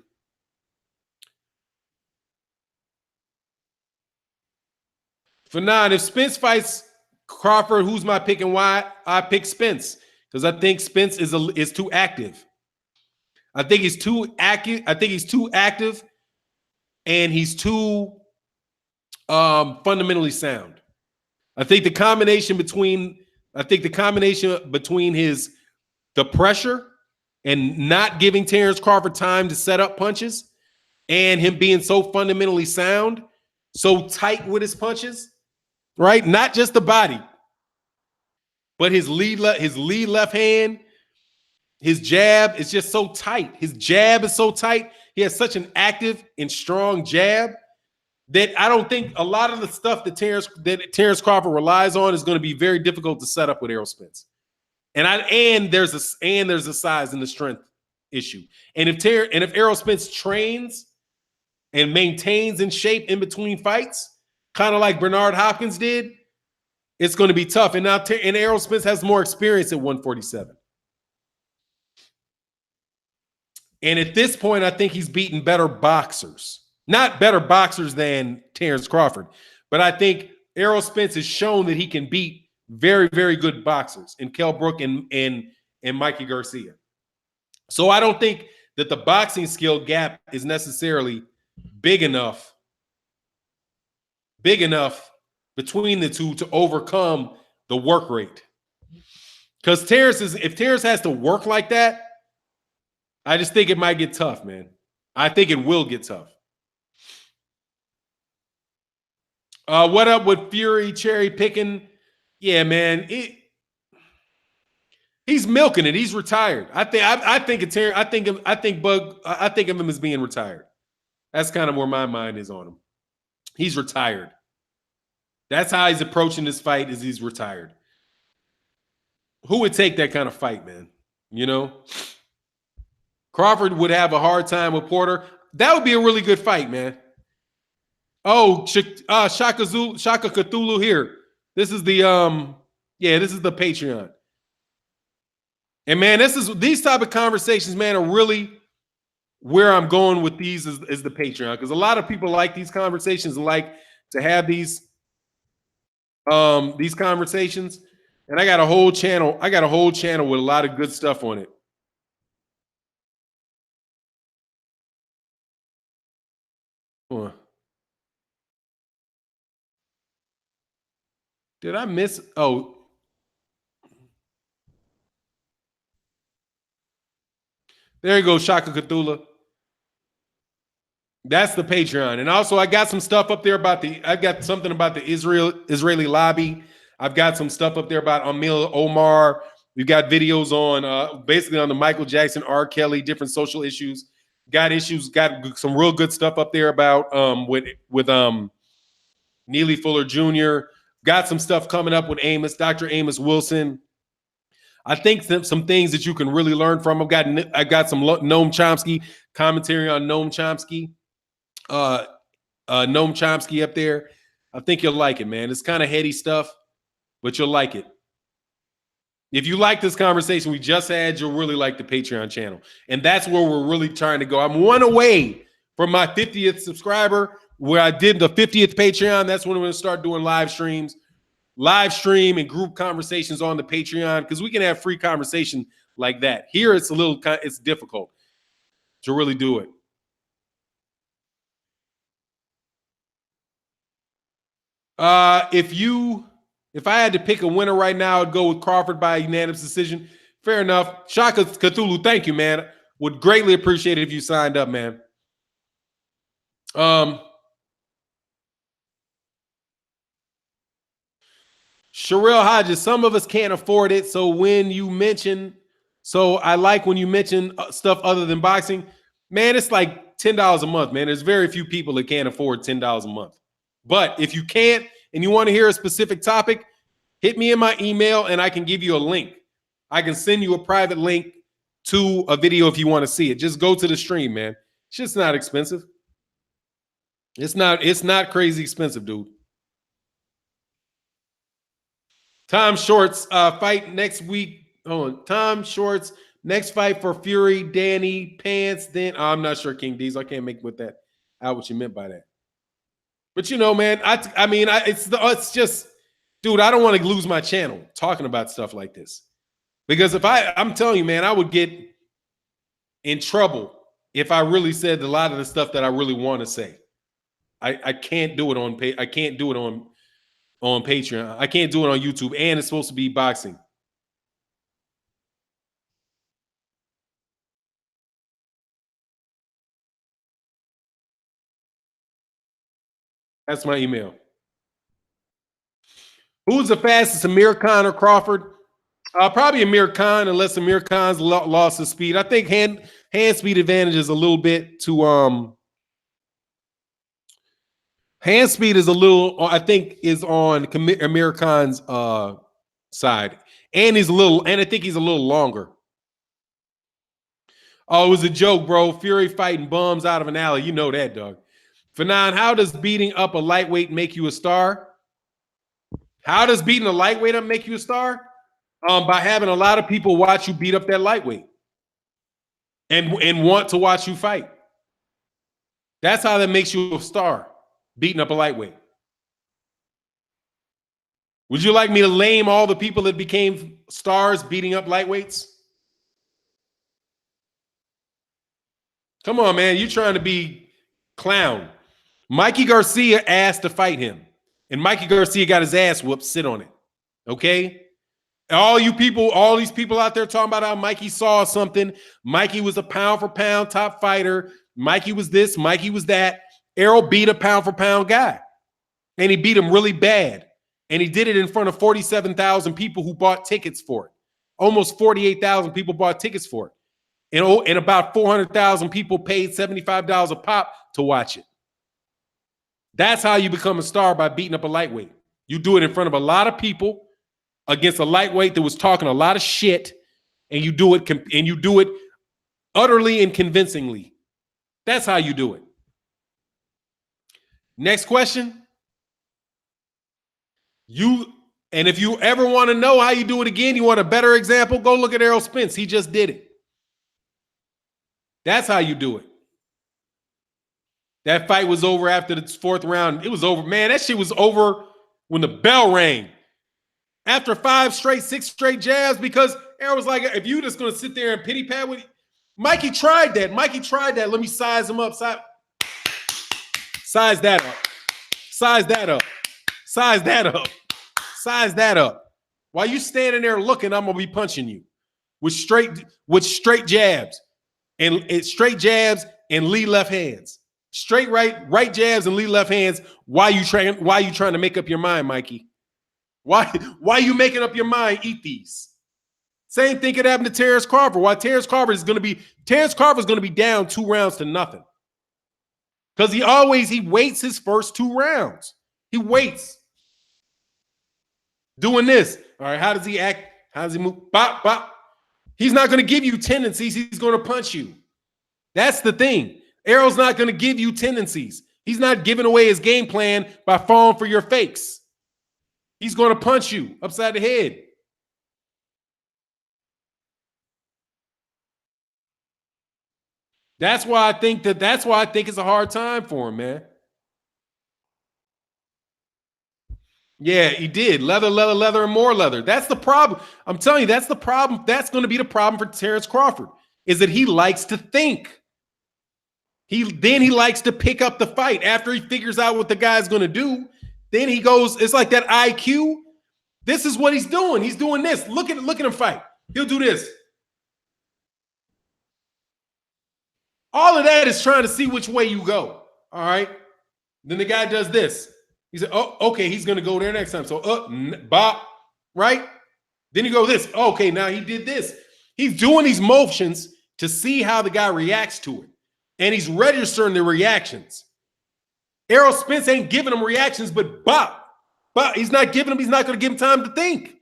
For 9, if Spence fights Crawford, who's my pick and why? I pick Spence because I think Spence is too active. I think he's too active. And he's too Fundamentally sound. I think the combination between the pressure and not giving Terrence Crawford time to set up punches, and him being so fundamentally sound, so tight with his punches, right? Not just the body, but his lead left hand, his jab is just so tight. His jab is so tight. He has such an active and strong jab that I don't think a lot of the stuff that Terrence Crawford relies on is going to be very difficult to set up with Errol Spence. And there's a size and the strength issue. And if Errol Spence trains and maintains in shape in between fights, kind of like Bernard Hopkins did, it's going to be tough. And now Errol Spence has more experience at 147. And at this point, I think he's beaten better boxers. Not better boxers than Terrence Crawford, but I think Errol Spence has shown that he can beat very, very good boxers in Kell Brook and Mikey Garcia. So I don't think that the boxing skill gap is necessarily big enough between the two to overcome the work rate. Because if Terrence has to work like that, I just think it might get tough, man. I think it will get tough. What up with Fury cherry picking? Yeah, man. He's milking it. He's retired. I think of him as being retired. That's kind of where my mind is on him. He's retired. That's how he's approaching this fight, is he's retired. Who would take that kind of fight, man? You know? Crawford would have a hard time with Porter. That would be a really good fight, man. Oh, Shaka Cthulhu here. This is the this is the Patreon. And man, these type of conversations, man, are really where I'm going with these is the Patreon, because a lot of people like these conversations and like to have these conversations. And I got a whole channel. with a lot of good stuff on it. Hold on. Did I miss? Oh. There you go, Shaka Cthulhu. That's the Patreon. And also I got some stuff up there I've got something about the Israeli lobby. I've got some stuff up there about Amil Omar. We've got videos on basically on the Michael Jackson, R. Kelly, different social issues. Got some real good stuff up there about with Neely Fuller Jr. Got some stuff coming up with Dr. Amos Wilson. I think some things that you can really learn from. I got some Noam Chomsky commentary on Noam Chomsky. Noam Chomsky up there. I think you'll like it, man. It's kind of heady stuff, but you'll like it. If you like this conversation we just had, you'll really like the Patreon channel. And that's where we're really trying to go. I'm one away from my 50th subscriber, where I did the 50th Patreon. That's when we're going to start doing live stream and group conversations on the Patreon, because we can have free conversation like that. Here, it's difficult to really do it. If I had to pick a winner right now, I'd go with Crawford by unanimous decision. Fair enough. Shaka Cthulhu, thank you, man. Would greatly appreciate it if you signed up, man. Sherelle Hodges, some of us can't afford it. So I like when you mention stuff other than boxing. Man, it's like $10 a month, man. There's very few people that can't afford $10 a month. But if you can't and you want to hear a specific topic, hit me in my email and I can give you a link. I can send you a private link to a video if you want to see it. Just go to the stream, man. It's just not expensive. It's not crazy expensive, dude. Tom Shorts fight next week. Tom Shorts next fight for Fury, Danny Pants. Then I'm not sure, King D's. I can't make what you meant by that. But you know, man, it's just, dude, I don't want to lose my channel talking about stuff like this, because I'm telling you, man, I would get in trouble if I really said a lot of the stuff that I really want to say. I can't do it on pay. I can't do it on Patreon. I can't do it on YouTube, and it's supposed to be boxing. That's my email. Who's the fastest, Amir Khan or Crawford? Probably Amir Khan, unless Amir Khan's lost his speed. I think hand speed advantage is a little bit to hand speed is a little, I think, is on Amir Khan's side, and I think he's a little longer. Oh, it was a joke, bro. Fury fighting bums out of an alley. You know that, dog. Fannon, how does beating up a lightweight make you a star? How does beating a lightweight up make you a star? By having a lot of people watch you beat up that lightweight and want to watch you fight. That's how that makes you a star, beating up a lightweight. Would you like me to name all the people that became stars beating up lightweights? Come on, man. You're trying to be clown. Mikey Garcia asked to fight him, and Mikey Garcia got his ass whooped. Sit on it. Okay? All you people, all these people out there talking about how Mikey saw something. Mikey was a pound for pound top fighter. Mikey was this, Mikey was that. Errol beat a pound for pound guy, and he beat him really bad. And he did it in front of 47,000 people who bought tickets for it. Almost 48,000 people bought tickets for it. And about 400,000 people paid $75 a pop to watch it. That's how you become a star, by beating up a lightweight. You do it in front of a lot of people against a lightweight that was talking a lot of shit, and you do it utterly and convincingly. That's how you do it. Next question. And if you ever want to know how you do it again, you want a better example, go look at Errol Spence. He just did it. That's how you do it. That fight was over after the fourth round. It was over. Man, that shit was over when the bell rang. After 6 straight jabs, because Errol was like, if you just going to sit there and pity pat with you. Mikey tried that. Let me size him up. Size that up. Size that up. Size that up. Size that up. While you standing there looking, I'm going to be punching you with straight jabs. And straight jabs and lead left hands. Straight right jabs and lead left hands. Why you trying to make up your mind, Mikey? Why you making up your mind? Eat these. Same thing could happen to Terrence Crawford. Why Terrence Crawford is going to be down 2 rounds to nothing. Because he waits his first 2 rounds. He waits. Doing this. All right, how does he act? How does he move? Bop, bop. He's not going to give you tendencies. He's going to punch you. That's the thing. Errol's not going to give you tendencies. He's not giving away his game plan by falling for your fakes. He's going to punch you upside the head. That's why I think it's a hard time for him, man. Yeah, he did. Leather, and more leather. That's the problem. I'm telling you, that's the problem. That's going to be the problem for Terrence Crawford, is that he likes to think. He likes to pick up the fight. After he figures out what the guy's going to do, then he goes, it's like that IQ. This is what he's doing. He's doing this. Look at him fight. He'll do this. All of that is trying to see which way you go. All right. Then the guy does this. He said, oh, okay, he's going to go there next time. So, bop, right? Then you go this. Okay, now he did this. He's doing these motions to see how the guy reacts to it. And he's registering the reactions. Errol Spence ain't giving him reactions, but bop. He's not going to give him time to think.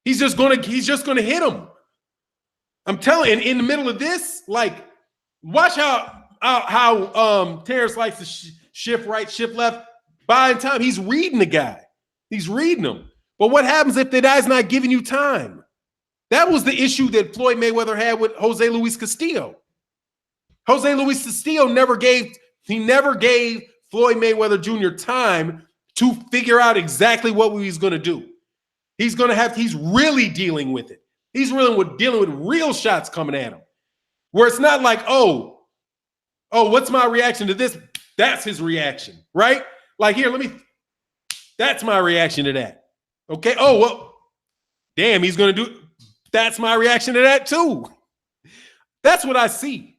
He's just going to hit him. I'm telling you, in the middle of this, like, watch how Terrence likes to shift right, shift left. Buying time. He's reading the guy. He's reading him. But what happens if the guy's not giving you time? That was the issue that Floyd Mayweather had with Jose Luis Castillo. Jose Luis Castillo never gave Floyd Mayweather Jr. time to figure out exactly what he's going to do. He's really dealing with it. He's really dealing with real shots coming at him. Where it's not like, oh, what's my reaction to this? That's his reaction, right? Like, here, that's my reaction to that. Okay. Oh, well, damn, he's going to do. That's my reaction to that too. That's what I see.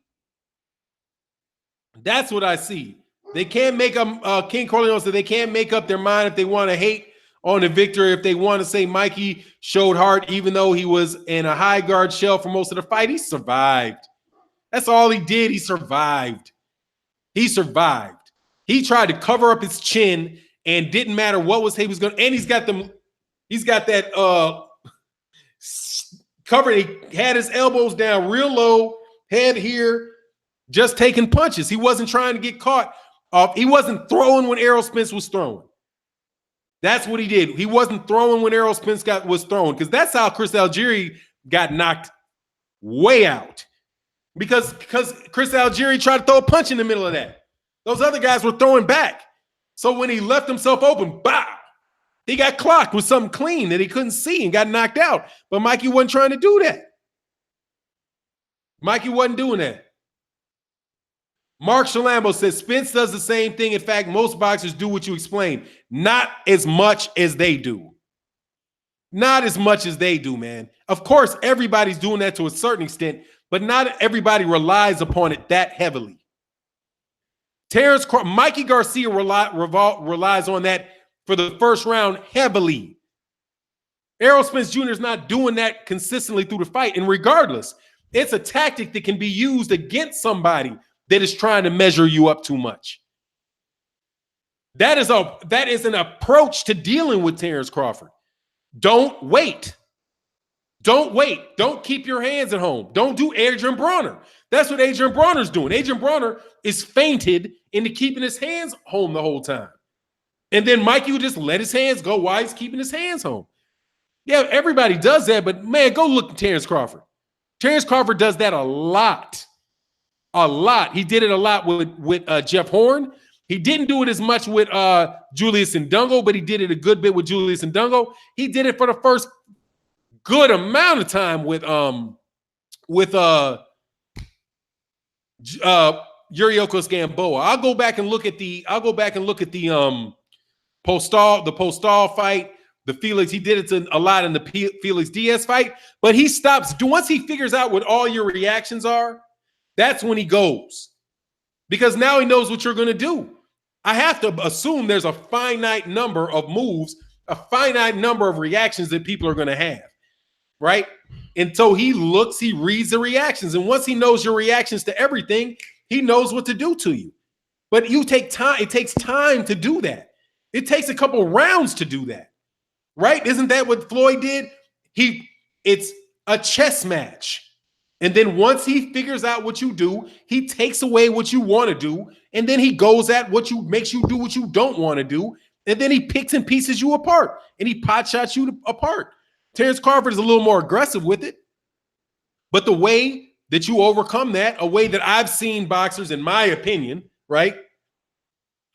That's what I see. They can't make up, King Corleone said they can't make up their mind if they want to hate on the victory, if they want to say Mikey showed heart, even though he was in a high guard shell for most of the fight. He survived. That's all he did. He survived. He survived. He tried to cover up his chin and didn't matter what he was going to, and he's got that covered. He had his elbows down real low, head here, just taking punches. He wasn't trying to get caught. He wasn't throwing when Errol Spence was throwing. That's what he did. He wasn't throwing when Errol Spence was throwing, because that's how Chris Algieri got knocked way out. Because Chris Algieri tried to throw a punch in the middle of that. Those other guys were throwing back. So when he left himself open, bow, he got clocked with something clean that he couldn't see and got knocked out. But Mikey wasn't trying to do that. Mikey wasn't doing that. Mark Shalambo says Spence does the same thing. In fact, most boxers do what you explained. Not as much as they do. Not as much as they do, man. Of course, everybody's doing that to a certain extent, but not everybody relies upon it that heavily. Mikey Garcia relies on that for the first round heavily. Errol Spence Jr. is not doing that consistently through the fight. And regardless, it's a tactic that can be used against somebody that is trying to measure you up too much. That is an approach to dealing with Terrence Crawford. Don't wait. Don't wait. Don't keep your hands at home. Don't do Adrian Bronner. That's what Adrian Bronner's doing. Adrian Bronner is feinted into keeping his hands home the whole time. And then Mikey would just let his hands go while he's keeping his hands home. Yeah, everybody does that, but man, go look at Terrence Crawford. Terrence Crawford does that a lot. A lot. He did it a lot with Jeff Horn. He didn't do it as much with Julius Ndungo, but he did it a good bit with Julius Ndungo. He did it for the first good amount of time with Yuriokos Gamboa. I'll go back and look at the Postal fight, the Felix. He did it a lot in the Felix Diaz fight, but he stops. Once he figures out what all your reactions are, that's when he goes, because now he knows what you're going to do. I have to assume there's a finite number of moves, a finite number of reactions that people are going to have, right? And so he reads the reactions. And once he knows your reactions to everything, he knows what to do to you. But you take time. It takes time to do that. It takes a couple rounds to do that, right? Isn't that what Floyd did? It's a chess match. And then once he figures out what you do, he takes away what you want to do, and then he goes at makes you do what you don't want to do, and then he picks and pieces you apart, and he pot shots you apart. Terrence Crawford is a little more aggressive with it, but the way that you overcome that, a way that I've seen boxers, in my opinion, right,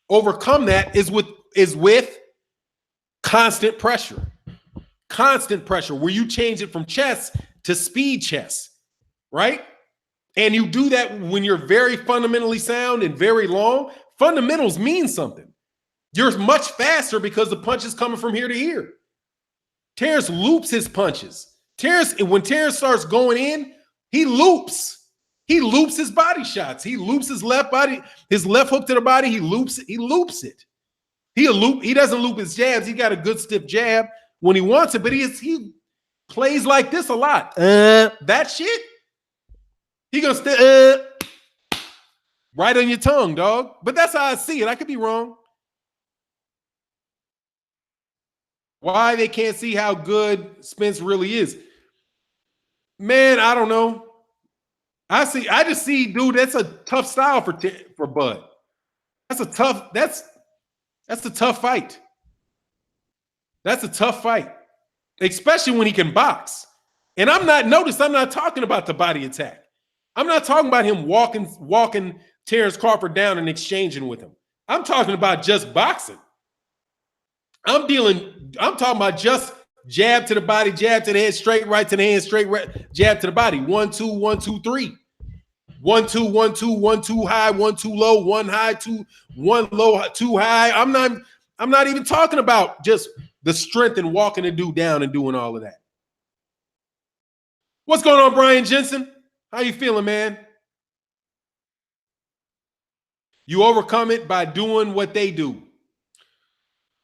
overcome that is with constant pressure. Constant pressure, where you change it from chess to speed chess. Right? And you do that when you're very fundamentally sound and very long. Fundamentals mean something. You're much faster because the punch is coming from here to here. Terrence loops his punches. When Terrence starts going in, he loops. He loops his body shots. He loops his left hook to the body. He loops it. He doesn't loop his jabs. He got a good stiff jab when he wants it, but he plays like this a lot. That shit. He gonna stay right on your tongue, dog. But that's how I see it. I could be wrong. Why they can't see how good Spence really is? Man, I don't know. I just see, dude, that's a tough style for Bud. That's a tough fight. That's a tough fight. Especially when he can box. And I'm not talking about the body attack. I'm not talking about him walking Terrence Crawford down and exchanging with him. I'm talking about just boxing. I'm talking about just jab to the body, jab to the head, straight right to the hand, straight right, jab to the body. 1, 2, 1, 2, 3. 1-2, 1-2, 1-2 high, 1-2 low, 1 high, 2, 1 low, 2 high. I'm not even talking about just the strength and walking the dude down and doing all of that. What's going on, Brian Jensen? How you feeling, man? You overcome it by doing what they do.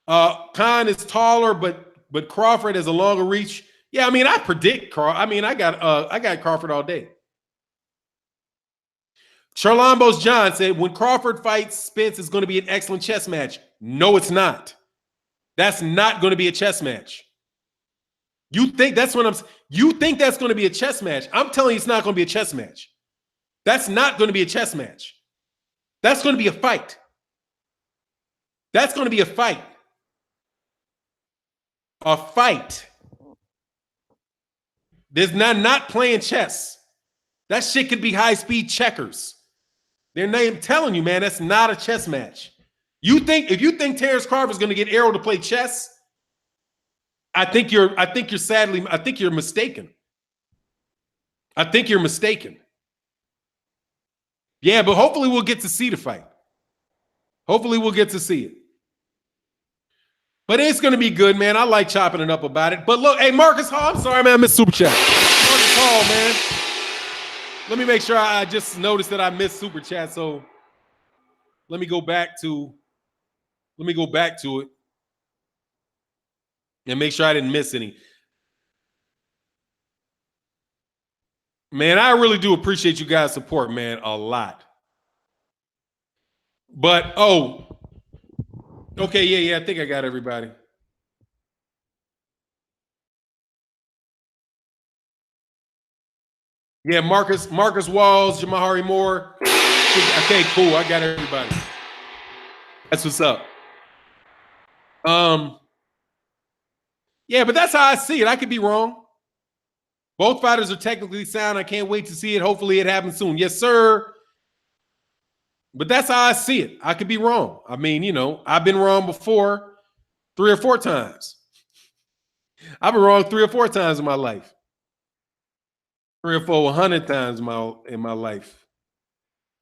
Khan is taller, but Crawford has a longer reach. Yeah, I mean, I predict Crawford. I mean, I got Crawford all day. Charlambos John said, when Crawford fights Spence, it's going to be an excellent chess match. No, it's not. That's not going to be a chess match. You think that's what you think that's going to be a chess match. I'm telling you, it's not going to be a chess match. That's not going to be a chess match. That's going to be a fight. That's going to be a fight. A fight. There's not playing chess. That shit could be high-speed checkers. I'm telling you, man, that's not a chess match. If you think Terrence Crawford is going to get Errol to play chess, I think you're mistaken. I think you're mistaken. Yeah, but hopefully we'll get to see the fight. Hopefully we'll get to see it. But it's going to be good, man. I like chopping it up about it. But look, hey, Marcus Hall, I'm sorry, man, I missed Super Chat. Marcus Hall, man. Let me make sure I just noticed that I missed Super Chat, so let me go back to it and make sure I didn't miss any. Man, I really do appreciate you guys' support, man, a lot. But, okay, yeah, I think I got everybody. Yeah, Marcus Walls, Jamahari Moore. Okay, cool. I got everybody. That's what's up. Yeah, but that's how I see it. I could be wrong. Both fighters are technically sound. I can't wait to see it. Hopefully it happens soon. Yes, sir. But that's how I see it. I could be wrong. I mean, you know, I've been wrong before 3 or 4 times. I've been wrong 3 or 4 times in my life. 3 or 400 times in my life.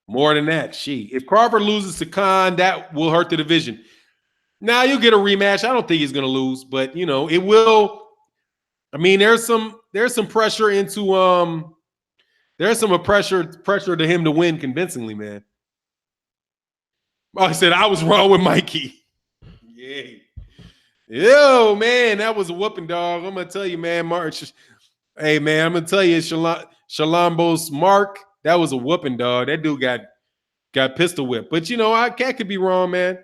More than that. If Crawford loses to Khan, that will hurt the division. Now you'll get a rematch. I don't think he's going to lose, but you know, it will. I mean, there's some pressure into there's some pressure to him to win convincingly, man. I said I was wrong with Mikey. Yeah. Yo, man, that was a whooping, dog. I'm gonna tell you, man, March. Hey, man, I'm gonna tell you, Shalambos Mark, that was a whooping, dog. That dude got pistol whipped. But you know, Cat could be wrong, man.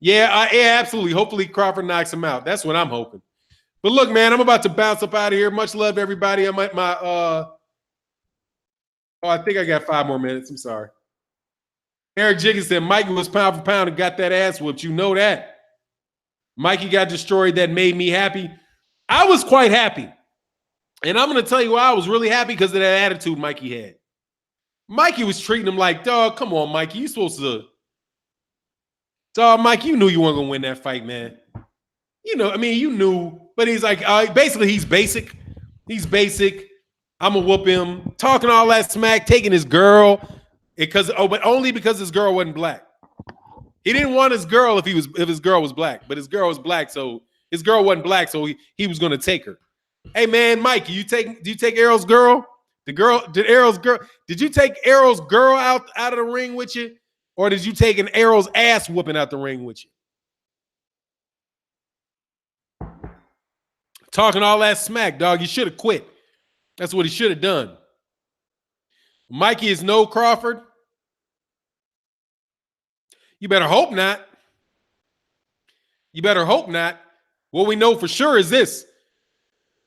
Yeah, absolutely. Hopefully Crawford knocks him out. That's what I'm hoping. But look, man, I'm about to bounce up out of here. Much love, everybody. I think I got 5 more minutes. I'm sorry. Eric Jiggins said Mikey was pound for pound and got that ass whooped. You know that. Mikey got destroyed. That made me happy. I was quite happy. And I'm going to tell you why I was really happy, because of that attitude Mikey had. Mikey was treating him like, dog, come on, Mikey. You supposed to. Dog, Mike, you knew you weren't going to win that fight, man. You know, I mean, you knew. But he's like, basically, he's basic. He's basic. I'm going to whoop him. Talking all that smack, taking his girl. But only because his girl wasn't black. He didn't want his girl if his girl was black, but his girl was black, so his girl wasn't black, so he was going to take her. Hey man, Mikey, do you take Errol's girl? Did you take Errol's girl out of the ring with you, or did you take an Errol's ass whooping out the ring with you? Talking all that smack, dog. You should have quit. That's what he should have done. Mikey is no Crawford. You better hope not. You better hope not. What we know for sure is this.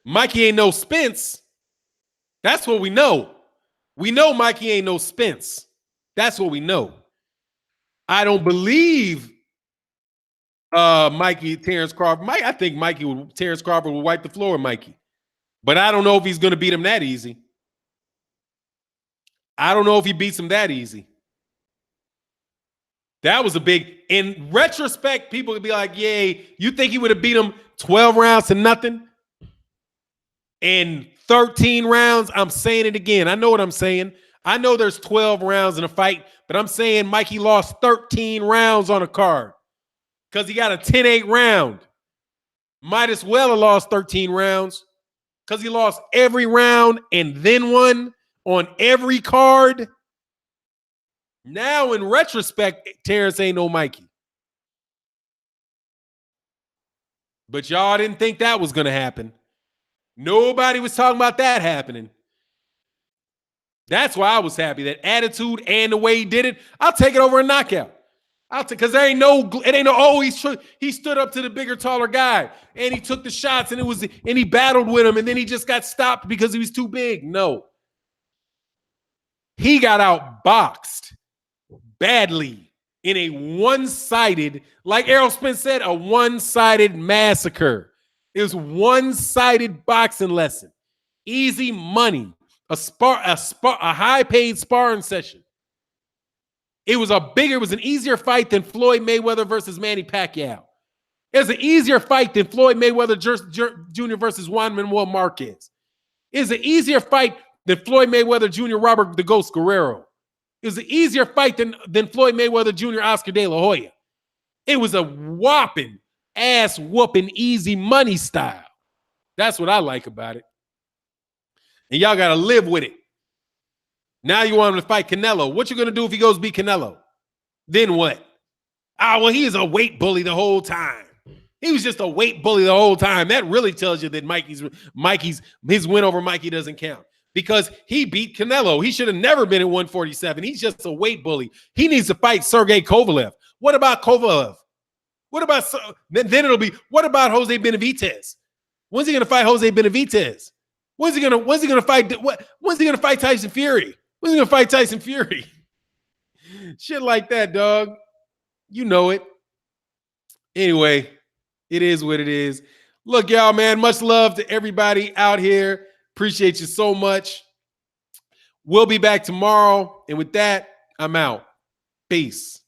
Mikey ain't no Spence. That's what we know. We know Mikey ain't no Spence. That's what we know. I don't believe Terrence Crawford. I think Terrence Crawford will wipe the floor with Mikey. But I don't know if he's going to beat him that easy. I don't know if he beats him that easy. That was a big, in retrospect, people would be like, yay, you think he would have beat him 12 rounds to nothing? In 13 rounds, I'm saying it again. I know what I'm saying. I know there's 12 rounds in a fight, but I'm saying Mikey lost 13 rounds on a card because he got a 10-8 round. Might as well have lost 13 rounds because he lost every round and then won on every card. Now, in retrospect, Terrence ain't no Mikey. But y'all didn't think that was going to happen. Nobody was talking about that happening. That's why I was happy. That attitude and the way he did it, I'll take it over a knockout. Because there ain't no, it ain't no, oh, he stood up to the bigger, taller guy and he took the shots and he battled with him and then he just got stopped because he was too big. No. He got outboxed badly in a one-sided, like Errol Spence said, a one-sided massacre. It was one-sided boxing lesson. Easy money. A high-paid sparring session. It was an easier fight than Floyd Mayweather versus Manny Pacquiao. It was an easier fight than Floyd Mayweather Jr. versus Juan Manuel Marquez. It was an easier fight than Floyd Mayweather Jr. Robert the Ghost Guerrero. It was an easier fight than Floyd Mayweather Jr. Oscar De La Hoya. It was a whopping, ass-whooping, easy money style. That's what I like about it. And y'all got to live with it. Now you want him to fight Canelo. What you going to do if he goes beat Canelo? Then what? Well, he is a weight bully the whole time. He was just a weight bully the whole time. That really tells you that his win over Mikey doesn't count. Because he beat Canelo. He should have never been at 147. He's just a weight bully. He needs to fight Sergey Kovalev. What about Kovalev? What about then it'll be what about Jose Benavidez? When's he going to fight Jose Benavidez? When's he going to fight Tyson Fury? When's he going to fight Tyson Fury? Shit like that, dog. You know it. Anyway, it is what it is. Look, y'all, man, much love to everybody out here. Appreciate you so much. We'll be back tomorrow. And with that, I'm out. Peace.